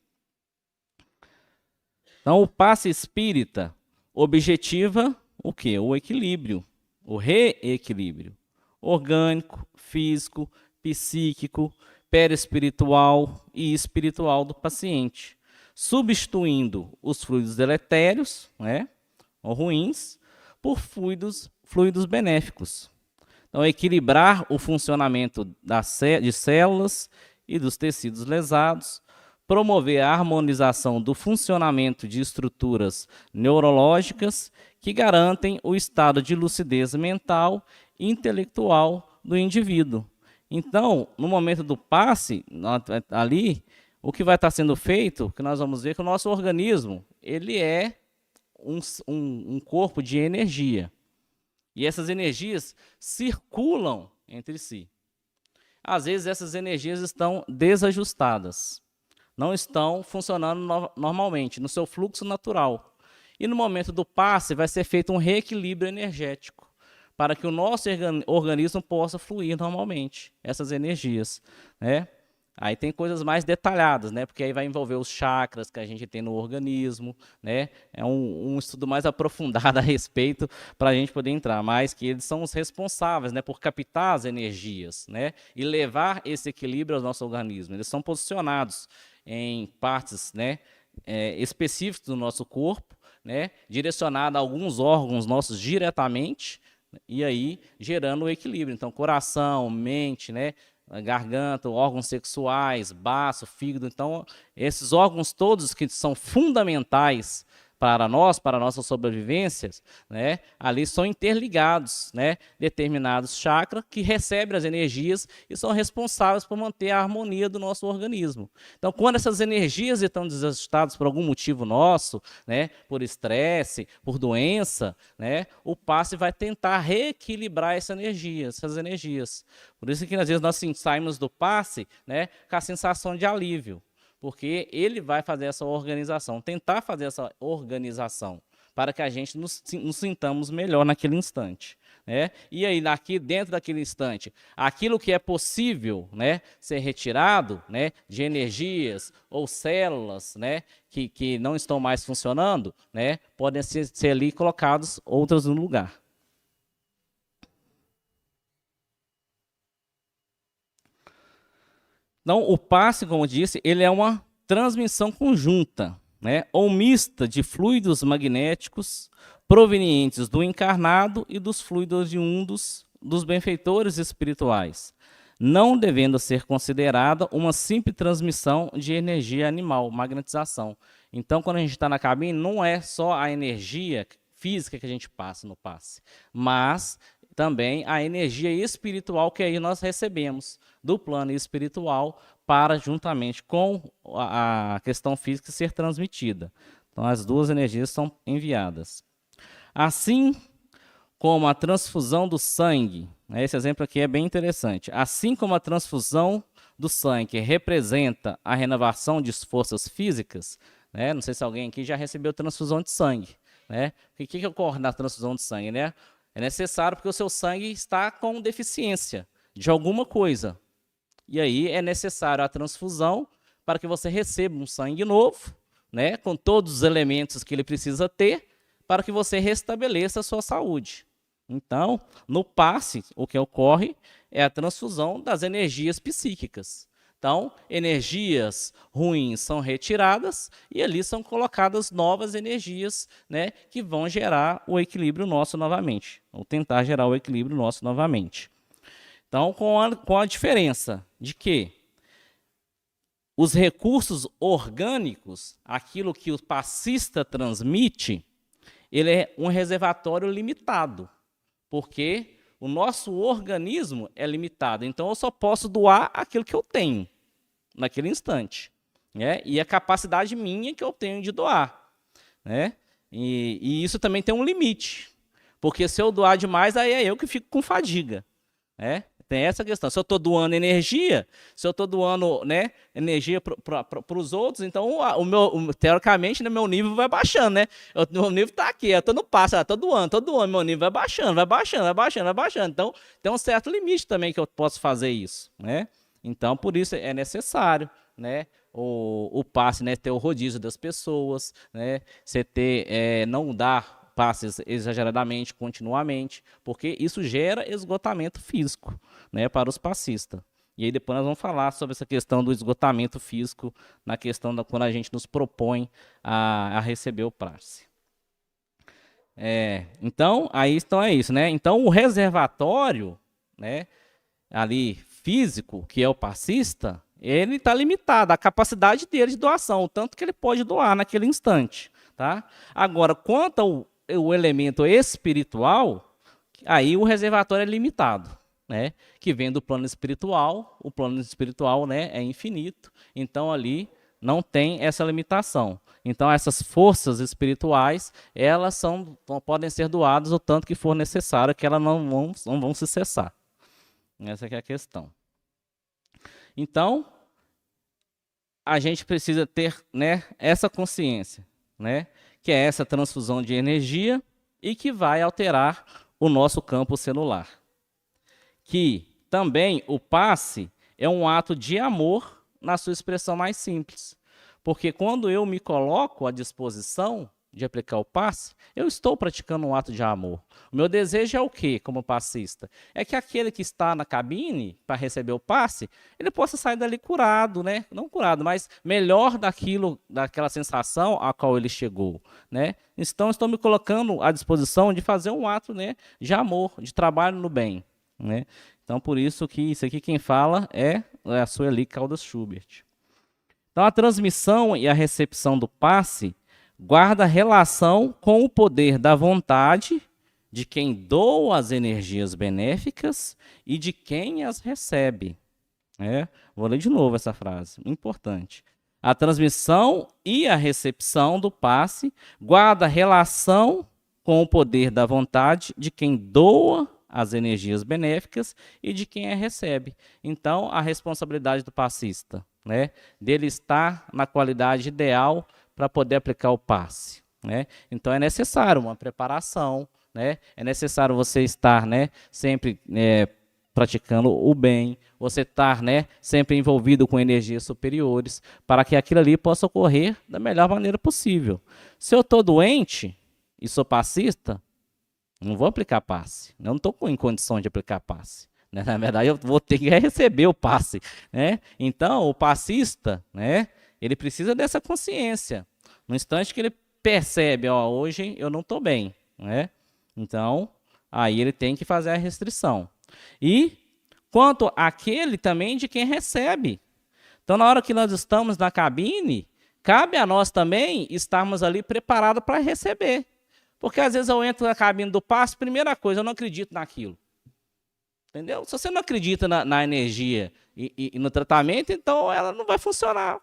Então, o passe espírita objetiva o quê? O equilíbrio, o reequilíbrio orgânico, físico, psíquico, perispiritual e espiritual do paciente, substituindo os fluidos deletérios, né, ou ruins, por fluidos benéficos. Então, equilibrar o funcionamento de células e dos tecidos lesados, promover a harmonização do funcionamento de estruturas neurológicas que garantem o estado de lucidez mental e intelectual do indivíduo. Então, no momento do passe, ali, o que vai estar sendo feito, que nós vamos ver que o nosso organismo, ele é um corpo de energia. E essas energias circulam entre si. Às vezes, essas energias estão desajustadas. Não estão funcionando normalmente, no seu fluxo natural. E no momento do passe vai ser feito um reequilíbrio energético, para que o nosso organismo possa fluir normalmente, essas energias, né? Aí tem coisas mais detalhadas, né? Porque aí vai envolver os chakras que a gente tem no organismo, né? É um estudo mais aprofundado a respeito para a gente poder entrar, mas que eles são os responsáveis, né, por captar as energias, né, e levar esse equilíbrio ao nosso organismo. Eles são posicionados em partes, né, específicas do nosso corpo, né, direcionado a alguns órgãos nossos diretamente, e aí gerando o equilíbrio. Então, coração, mente, né, garganta, órgãos sexuais, baço, fígado. Então, esses órgãos todos que são fundamentais para nossas sobrevivências, né, ali são interligados, né, determinados chakras que recebem as energias e são responsáveis por manter a harmonia do nosso organismo. Então, quando essas energias estão desajustadas por algum motivo nosso, né, por estresse, por doença, né, o passe vai tentar reequilibrar essas energias. Por isso que às vezes nós saímos do passe, né, com a sensação de alívio. Porque ele vai fazer essa organização, tentar fazer essa organização, para que a gente nos sintamos melhor naquele instante, né? E aí, dentro daquele instante, aquilo que é possível, né, ser retirado, né, de energias ou células, né, que não estão mais funcionando, né, podem ser ali colocados outras no lugar. Então, o passe, como eu disse, ele é uma transmissão conjunta, né, ou mista de fluidos magnéticos provenientes do encarnado e dos fluidos oriundos dos benfeitores espirituais, não devendo ser considerada uma simples transmissão de energia animal, magnetização. Então, quando a gente está na cabine, não é só a energia física que a gente passa no passe, mas também a energia espiritual que aí nós recebemos do plano espiritual para, juntamente com a questão física, ser transmitida. Então, as duas energias são enviadas. Assim como a transfusão do sangue, né, esse exemplo aqui é bem interessante. Assim como a transfusão do sangue representa a renovação de forças físicas, né, não sei se alguém aqui já recebeu transfusão de sangue. Né? O que ocorre na transfusão de sangue? Né? É necessário porque o seu sangue está com deficiência de alguma coisa. E aí é necessário a transfusão para que você receba um sangue novo, né, com todos os elementos que ele precisa ter, para que você restabeleça a sua saúde. Então, no passe, o que ocorre é a transfusão das energias psíquicas. Então, energias ruins são retiradas e ali são colocadas novas energias, né, que vão gerar o equilíbrio nosso novamente, ou tentar gerar o equilíbrio nosso novamente. Então, com a diferença de que os recursos orgânicos, aquilo que o passista transmite, ele é um reservatório limitado, porque o nosso organismo é limitado. Então, eu só posso doar aquilo que eu tenho naquele instante, né? E a capacidade minha que eu tenho de doar, né? E isso também tem um limite, porque se eu doar demais, aí é eu que fico com fadiga, né? Tem essa questão. Se eu estou doando energia, se eu estou doando, né, energia para os outros, então teoricamente, né, meu nível vai baixando, né? Meu nível está aqui, eu estou no passo, estou doando, meu nível vai baixando, vai baixando, vai baixando, vai baixando. Então, tem um certo limite também que eu posso fazer isso, né? Então, por isso é necessário, né, o passe, né, ter o rodízio das pessoas, né, você ter, não dar passes exageradamente, continuamente, porque isso gera esgotamento físico, né, para os passistas. E aí depois nós vamos falar sobre essa questão do esgotamento físico, na questão da quando a gente nos propõe a receber o passe. Então, é isso, né? Então, o reservatório, né, ali físico, que é o passista, ele está limitado, a capacidade dele de doação, o tanto que ele pode doar naquele instante, tá? Agora, quanto ao elemento espiritual, aí o reservatório é limitado, né? Que vem do plano espiritual, o plano espiritual, né, é infinito, então ali não tem essa limitação. Então essas forças espirituais, elas podem ser doadas o tanto que for necessário, que elas não vão se cessar. Essa que é a questão. Então, a gente precisa ter, né, essa consciência, né, que é essa transfusão de energia e que vai alterar o nosso campo celular. Que também o passe é um ato de amor na sua expressão mais simples. Porque quando eu me coloco à disposição de aplicar o passe, eu estou praticando um ato de amor. O meu desejo é o quê, como passista? É que aquele que está na cabine para receber o passe, ele possa sair dali curado, né? Não curado, mas melhor daquela sensação a qual ele chegou, né? Então, estou me colocando à disposição de fazer um ato, né, de amor, de trabalho no bem, né? Então, por isso que isso aqui quem fala é a Sueli Caldas Schubert. Então, a transmissão e a recepção do passe guarda relação com o poder da vontade de quem doa as energias benéficas e de quem as recebe. Vou ler de novo essa frase, importante. A transmissão e a recepção do passe guarda relação com o poder da vontade de quem doa as energias benéficas e de quem a recebe. Então, a responsabilidade do passista, né, dele estar na qualidade ideal para poder aplicar o passe, né? Então é necessário uma preparação, né? É necessário você estar, né, sempre praticando o bem, você estar, né, sempre envolvido com energias superiores, para que aquilo ali possa ocorrer da melhor maneira possível. Se eu estou doente e sou passista, não vou aplicar passe, eu não estou em condição de aplicar passe, né? Na verdade, eu vou ter que receber o passe, né? Então, o passista, né, ele precisa dessa consciência. No instante que ele percebe, ó, hoje eu não estou bem, né? Então, aí ele tem que fazer a restrição. E quanto àquele também de quem recebe. Então, na hora que nós estamos na cabine, cabe a nós também estarmos ali preparados para receber. Porque às vezes eu entro na cabine do passe, primeira coisa, eu não acredito naquilo. Entendeu? Se você não acredita na energia e no tratamento, então ela não vai funcionar.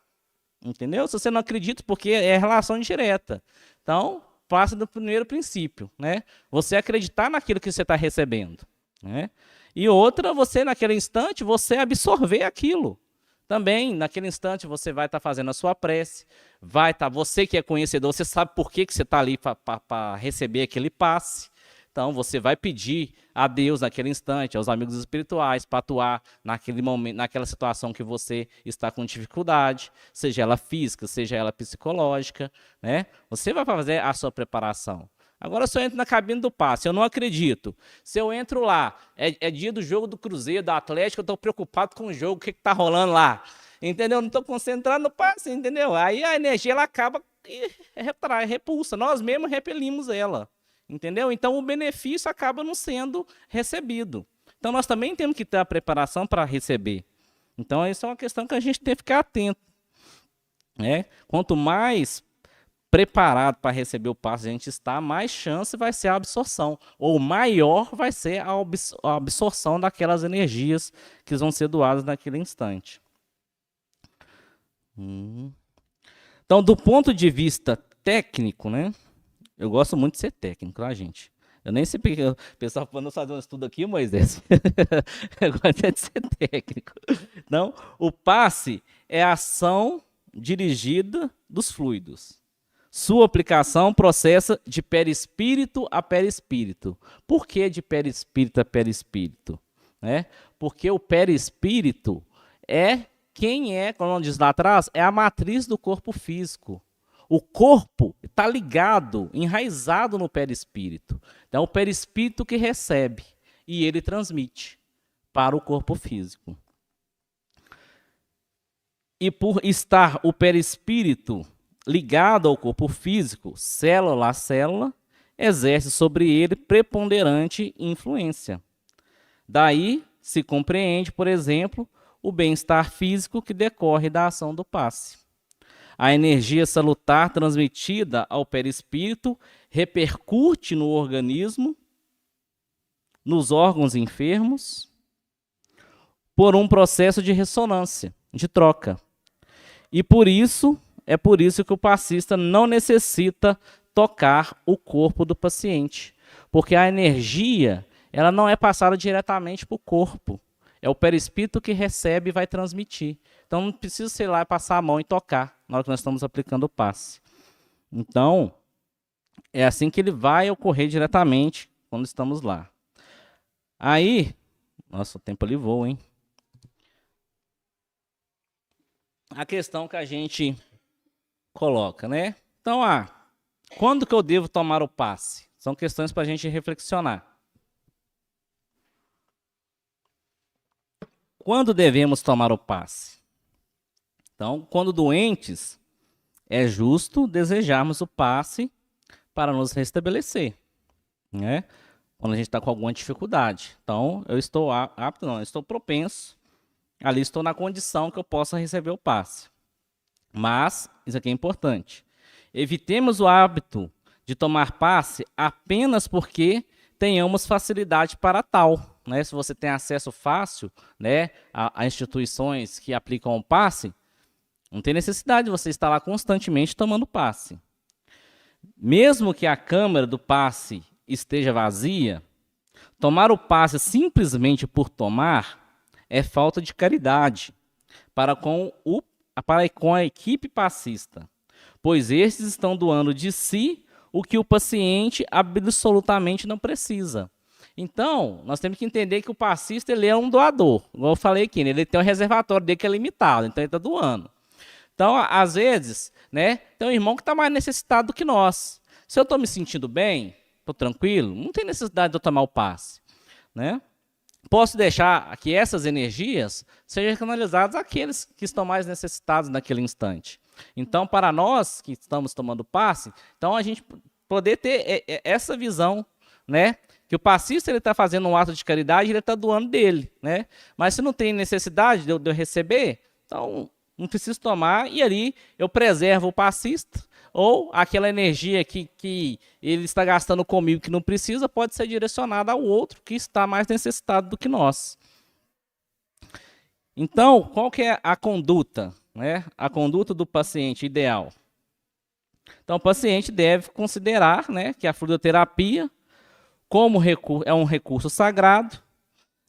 Entendeu? Se você não acredita, porque é relação direta. Então, passa do primeiro princípio, né? Você acreditar naquilo que você está recebendo, né? E outra, você naquele instante, você absorver aquilo. Também, naquele instante, você vai estar fazendo a sua prece, vai estar, você que é conhecedor, você sabe por que você está ali para receber aquele passe. Então, você vai pedir a Deus naquele instante, aos amigos espirituais, para atuar naquele momento, naquela situação que você está com dificuldade, seja ela física, seja ela psicológica, né? Você vai fazer a sua preparação. Agora, se eu entro na cabine do passe, eu não acredito. Se eu entro lá, é dia do jogo do Cruzeiro, do Atlético, eu estou preocupado com o jogo, o que está rolando lá. Entendeu? Não estou concentrado no passe, entendeu? Aí a energia ela acaba e repulsa. Nós mesmos repelimos ela. Entendeu? Então, o benefício acaba não sendo recebido. Então, nós também temos que ter a preparação para receber. Então, isso é uma questão que a gente tem que ficar atento, né? Quanto mais preparado para receber o passe a gente está, mais chance vai ser a absorção. Ou maior vai ser a absorção daquelas energias que vão ser doadas naquele instante. Então, do ponto de vista técnico, né? Eu gosto muito de ser técnico, tá, gente? Eu nem sei porque o pessoal falando fazer um estudo aqui, Moisés. Eu gosto de ser técnico. Então, o passe é a ação dirigida dos fluidos. Sua aplicação processa de perispírito a perispírito. Por que de perispírito a perispírito? Né? Porque o perispírito é quem é, como diz lá atrás, é a matriz do corpo físico. O corpo está ligado, enraizado no perispírito. Então, é o perispírito que recebe e ele transmite para o corpo físico. E por estar o perispírito ligado ao corpo físico, célula a célula, exerce sobre ele preponderante influência. Daí se compreende, por exemplo, o bem-estar físico que decorre da ação do passe. A energia salutar transmitida ao perispírito repercute no organismo, nos órgãos enfermos, por um processo de ressonância, de troca. E é por isso que o passista não necessita tocar o corpo do paciente, porque a energia ela não é passada diretamente para o corpo. É o perispírito que recebe e vai transmitir. Então, não precisa, sei lá, passar a mão e tocar na hora que nós estamos aplicando o passe. Então, é assim que ele vai ocorrer diretamente quando estamos lá. Aí, nossa, o tempo ali voa, hein? A questão que a gente coloca, né? Então, quando que eu devo tomar o passe? São questões para a gente reflexionar. Quando devemos tomar o passe? Então, quando doentes, é justo desejarmos o passe para nos restabelecer, né? Quando a gente está com alguma dificuldade. Então, eu estou apto, não, eu estou propenso, ali estou na condição que eu possa receber o passe. Mas, isso aqui é importante, evitemos o hábito de tomar passe apenas porque tenhamos facilidade para tal. Né? Se você tem acesso fácil, né, a instituições que aplicam o passe, não tem necessidade de você estar lá constantemente tomando passe. Mesmo que a câmara do passe esteja vazia, tomar o passe simplesmente por tomar é falta de caridade para com a equipe passista, pois estes estão doando de si o que o paciente absolutamente não precisa. Então, nós temos que entender que o passista ele é um doador. Igual eu falei aqui, né? Ele tem um reservatório dele que é limitado, então ele está doando. Então, às vezes, né, tem um irmão que está mais necessitado do que nós. Se eu estou me sentindo bem, estou tranquilo, não tem necessidade de eu tomar o passe. Né? Posso deixar que essas energias sejam canalizadas àqueles que estão mais necessitados naquele instante. Então, para nós que estamos tomando passe, então a gente poder ter essa visão, né? Que o passista está fazendo um ato de caridade, ele está doando dele, né? Mas se não tem necessidade de eu receber, então não preciso tomar, e ali eu preservo o passista, ou aquela energia que ele está gastando comigo que não precisa, pode ser direcionada ao outro que está mais necessitado do que nós. Então, qual que é a conduta, né, a conduta do paciente ideal? Então, o paciente deve considerar, né, que a fluidoterapia como é um recurso sagrado,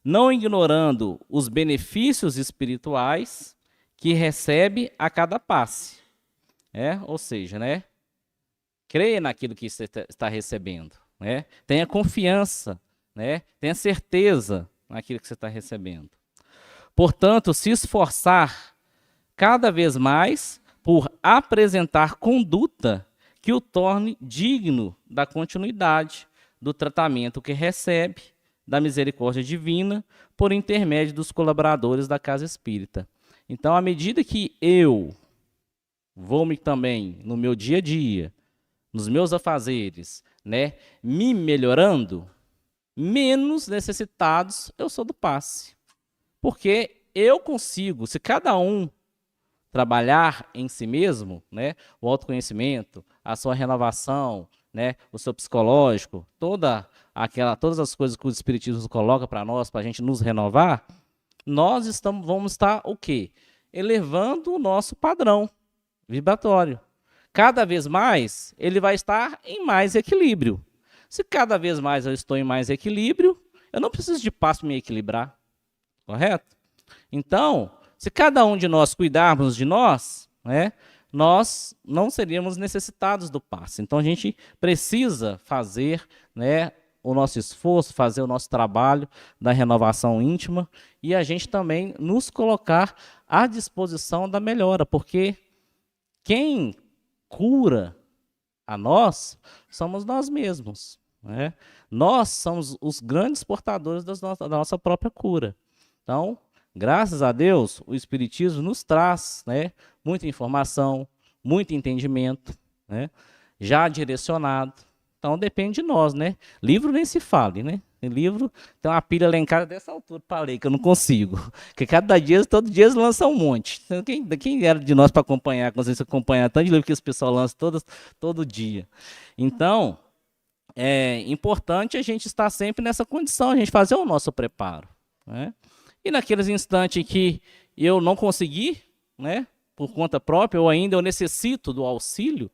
não ignorando os benefícios espirituais que recebe a cada passe. Ou seja, né, creia naquilo que você está recebendo. Né, tenha confiança, né, tenha certeza naquilo que você está recebendo. Portanto, se esforçar cada vez mais por apresentar conduta que o torne digno da continuidade do tratamento que recebe da misericórdia divina por intermédio dos colaboradores da Casa Espírita. Então, à medida que eu vou também, no meu dia a dia, nos meus afazeres, né, me melhorando, menos necessitados eu sou do passe. Porque eu consigo, se cada um trabalhar em si mesmo, né, o autoconhecimento, a sua renovação, né, o seu psicológico, todas as coisas que o Espiritismo coloca para nós, para a gente nos renovar, nós vamos estar o quê? Elevando o nosso padrão vibratório. Cada vez mais, ele vai estar em mais equilíbrio. Se cada vez mais eu estou em mais equilíbrio, eu não preciso de passo para me equilibrar. Correto? Então, se cada um de nós cuidarmos de nós, né, nós não seríamos necessitados do passe. Então, a gente precisa fazer, né, o nosso esforço, fazer o nosso trabalho da renovação íntima e a gente também nos colocar à disposição da melhora, porque quem cura a nós somos nós mesmos. Né? Nós somos os grandes portadores da nossa própria cura. Então, graças a Deus, o Espiritismo nos traz, né, muita informação, muito entendimento, né, já direcionado. Então, depende de nós, né? Livro nem se fale, né? Livro tem uma pilha lá em casa dessa altura para ler, que eu não consigo. Porque todo dia lança um monte. Então, quem era de nós para acompanhar, quando você acompanhar tanto de livro que esse pessoal lança todo dia. Então, é importante a gente estar sempre nessa condição, a gente fazer o nosso preparo, né? E naqueles instantes que eu não consegui, né, por conta própria, ou ainda eu necessito do auxílio,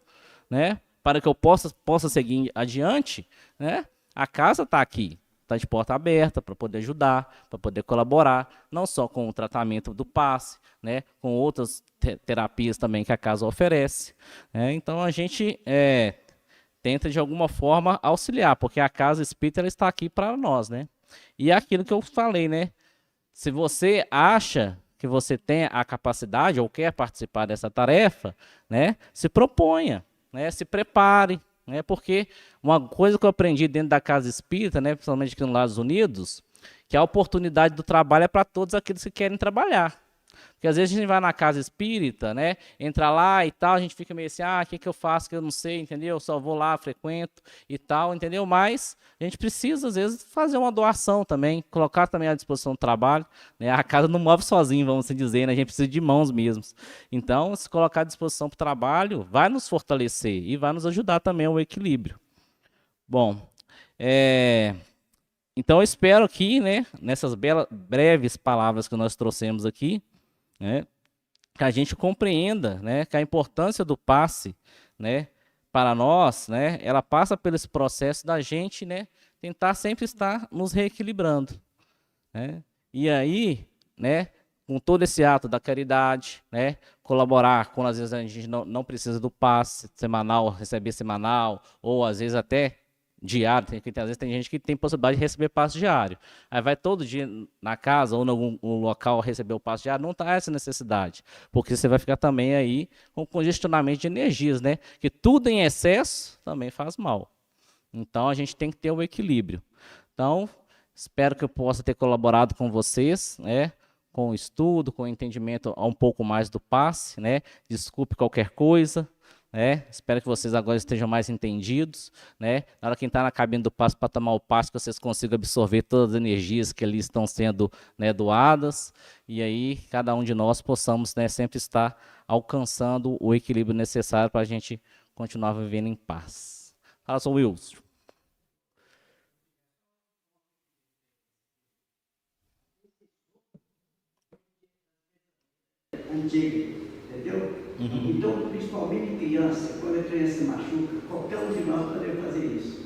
né, para que eu possa seguir adiante, né, a casa está aqui, está de porta aberta para poder ajudar, para poder colaborar, não só com o tratamento do passe, né, com outras terapias também que a casa oferece. Né, então a gente tenta de alguma forma auxiliar, porque a Casa Espírita ela está aqui para nós, né? E é aquilo que eu falei, né? Se você acha que você tem a capacidade ou quer participar dessa tarefa, né, se proponha, né, se prepare, né, porque uma coisa que eu aprendi dentro da Casa Espírita, né, principalmente aqui nos Estados Unidos, que a oportunidade do trabalho é para todos aqueles que querem trabalhar. Porque às vezes a gente vai na Casa Espírita, né, entra lá e tal, a gente fica meio assim, o que eu faço que eu não sei, entendeu? Eu só vou lá, frequento e tal, entendeu? Mas a gente precisa, às vezes, fazer uma doação também, colocar também à disposição do trabalho, né? A casa não move sozinho, vamos assim dizer, né? A gente precisa de mãos mesmos. Então, se colocar à disposição para o trabalho, vai nos fortalecer e vai nos ajudar também ao equilíbrio. Bom, então eu espero que, né, nessas breves palavras que nós trouxemos aqui, né, que a gente compreenda, né, que a importância do passe, né, para nós, né, ela passa pelo esse processo da gente, né, tentar sempre estar nos reequilibrando, né, e aí, né, com todo esse ato da caridade, né, colaborar quando às vezes a gente não precisa do passe semanal, receber semanal, ou às vezes até diário, às vezes tem gente que tem possibilidade de receber passe diário. Aí vai todo dia na casa ou em algum local receber o passe diário, não está essa necessidade, porque você vai ficar também aí com congestionamento de energias, né? Que tudo em excesso também faz mal. Então a gente tem que ter o equilíbrio. Então, espero que eu possa ter colaborado com vocês, né? Com o estudo, com o entendimento um pouco mais do passe, né? Desculpe qualquer coisa. Espero que vocês agora estejam mais entendidos, né? Na hora que entrar na cabine do passe para tomar o passe, que vocês consigam absorver todas as energias que ali estão sendo, né, doadas, e aí cada um de nós possamos, né, sempre estar alcançando o equilíbrio necessário para a gente continuar vivendo em paz. Fala, sou Wilson. Antiga. entendeu? Então, principalmente criança, quando a criança se machuca, qualquer um de nós poderia fazer isso.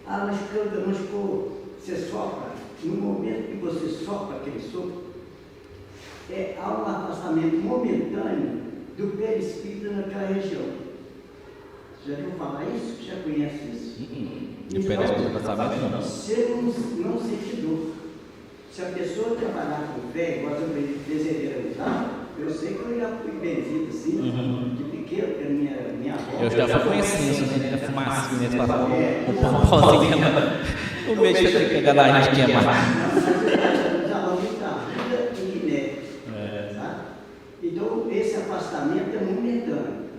Ah, machucou, você sopra. No momento que você sopra aquele sopro, há um afastamento momentâneo do perispírito naquela região. Você já ouviu falar isso? Já conhece isso? E o perispírito afastamento não. Você não sente dor. Se a pessoa trabalhar com fé, igual eu desejaria usar, eu sei que eu já fui benzido assim, de pequeno, porque minha avó. Eu já fui conhecido, né? A fumacinha, né? Passava um pauzinho queimado. O médico tem que pegar na gente queimar. Usava muita arruda e guiné, sabe? Então, esse afastamento é momentâneo.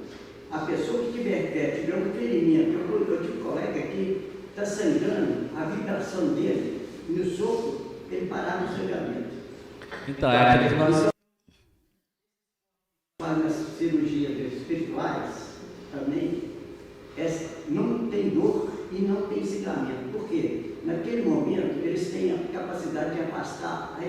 A pessoa que tiver fé, tiver um ferimento, eu tive um colega aqui, está sangrando, a vibração dele, no sopro, ele parava o sangramento. Então, é aquilo que nós... Nas cirurgias espirituais, também, não tem dor e não tem sangramento. Por quê? Naquele momento, eles têm a capacidade de afastar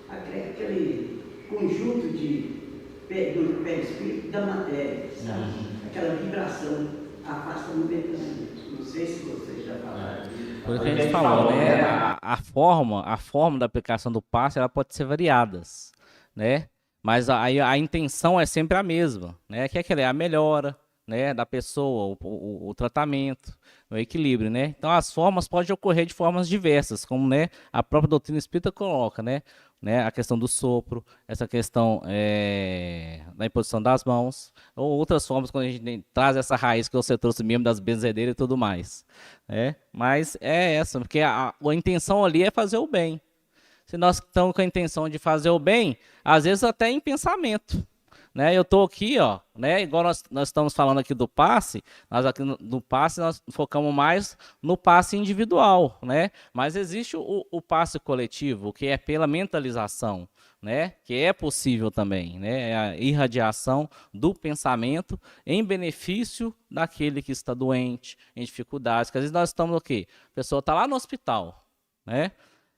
aquele conjunto do perispírito da matéria, sabe? Aquela vibração afasta momentaneamente. Não sei se vocês já falaram. Por isso que a gente falou, né? A forma da aplicação do passe, ela pode ser variadas, né? Mas a intenção é sempre a mesma, né? Que é a melhora, né, da pessoa, o tratamento, o equilíbrio, né? Então as formas podem ocorrer de formas diversas, como, né, a própria doutrina espírita coloca, né? A questão do sopro, essa questão da imposição das mãos, ou outras formas quando a gente traz essa raiz que você trouxe mesmo das benzedeiras e tudo mais, né? Mas é essa, porque a intenção ali é fazer o bem. Se nós estamos com a intenção de fazer o bem, às vezes até em pensamento, né? Eu estou aqui, ó, né? Igual nós estamos falando aqui do passe, nós aqui no passe nós focamos mais no passe individual, né? Mas existe o passe coletivo, que é pela mentalização, né? Que é possível também, né? É a irradiação do pensamento em benefício daquele que está doente, em dificuldades. Porque às vezes nós estamos o quê? A pessoa está lá no hospital, né?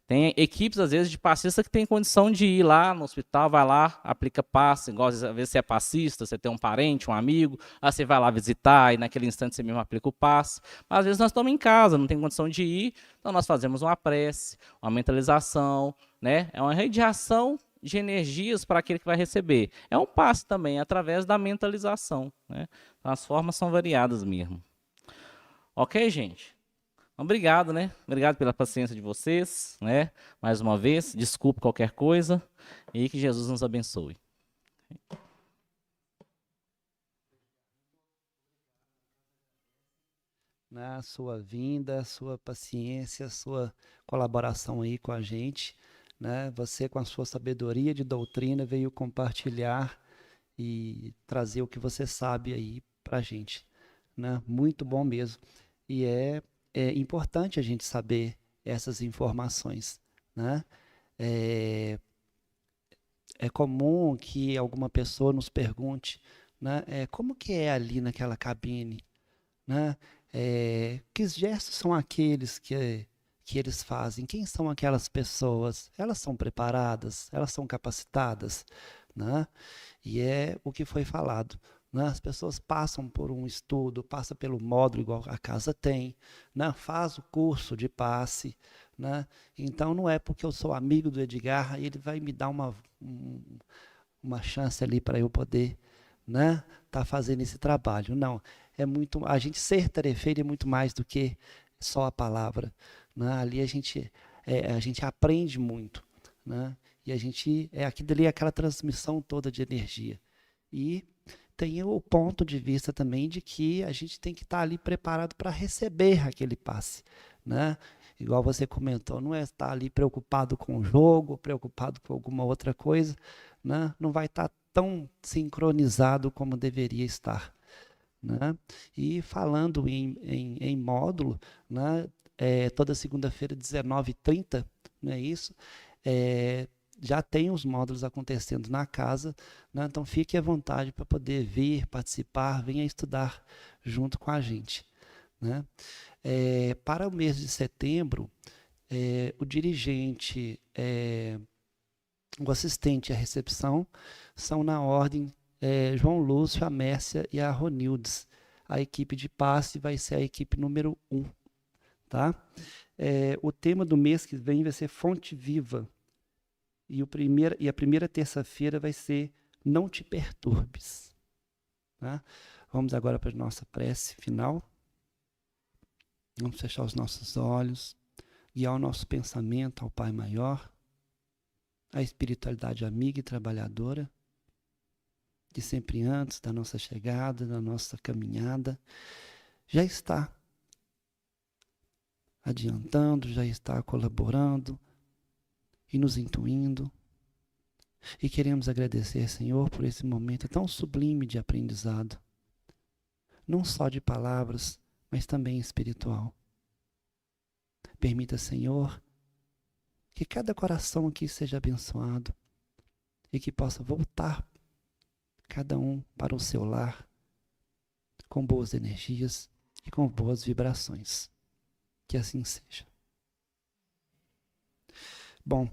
Tem equipes, às vezes, de passista que tem condição de ir lá no hospital, vai lá, aplica passe, igual às vezes você é passista, você tem um parente, um amigo, aí você vai lá visitar e naquele instante você mesmo aplica o passe. Mas às vezes nós estamos em casa, não tem condição de ir, então nós fazemos uma prece, uma mentalização, né? É uma radiação de energias para aquele que vai receber. É um passe também, através da mentalização, né? Então, as formas são variadas mesmo. Ok, gente? Obrigado, né? Obrigado pela paciência de vocês, né? Mais uma vez, desculpe qualquer coisa e que Jesus nos abençoe. Na sua vinda, sua paciência, sua colaboração aí com a gente, né? Você com a sua sabedoria de doutrina veio compartilhar e trazer o que você sabe aí pra gente, né? Muito bom mesmo. E é importante a gente saber essas informações, né? É comum que alguma pessoa nos pergunte, né? Como que é ali naquela cabine, né? Que gestos são aqueles que eles fazem? Quem são aquelas pessoas? Elas são preparadas? Elas são capacitadas, né? E é o que foi falado. As pessoas passam por um estudo, passam pelo módulo igual a casa tem, né? Faz o curso de passe, né? Então não é porque eu sou amigo do Edgar, ele vai me dar uma chance ali para eu poder, né, tá fazendo esse trabalho. Não, a gente ser tarefeiro é muito mais do que só a palavra, né? Ali a gente aprende muito, né? E aquilo ali é aquela transmissão toda de energia. E tem o ponto de vista também de que a gente tem que estar ali preparado para receber aquele passe, né? Igual você comentou, não é estar ali preocupado com o jogo, preocupado com alguma outra coisa, né? Não vai estar tão sincronizado como deveria estar, né? E falando em módulo, né? Toda segunda-feira, 19h30, não é isso? Já tem os módulos acontecendo na casa, né? Então fique à vontade para poder vir, participar, venha estudar junto com a gente, né? Para o mês de setembro, o dirigente o assistente e a recepção são na ordem João Lúcio, a Mércia e a Ronildes. A equipe de passe vai ser a equipe número 1. Tá? O tema do mês que vem vai ser Fonte Viva. E a primeira terça-feira vai ser Não Te Perturbes. Tá? Vamos agora para a nossa prece final. Vamos fechar os nossos olhos, guiar o nosso pensamento ao Pai Maior, à espiritualidade amiga e trabalhadora, de sempre antes da nossa chegada, da nossa caminhada, já está adiantando, já está colaborando e nos intuindo. E queremos agradecer, Senhor, por esse momento tão sublime de aprendizado, não só de palavras, mas também espiritual. Permita, Senhor, que cada coração aqui seja abençoado e que possa voltar cada um para o seu lar com boas energias e com boas vibrações. Que assim seja. Bom,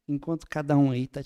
enquanto cada um aí está...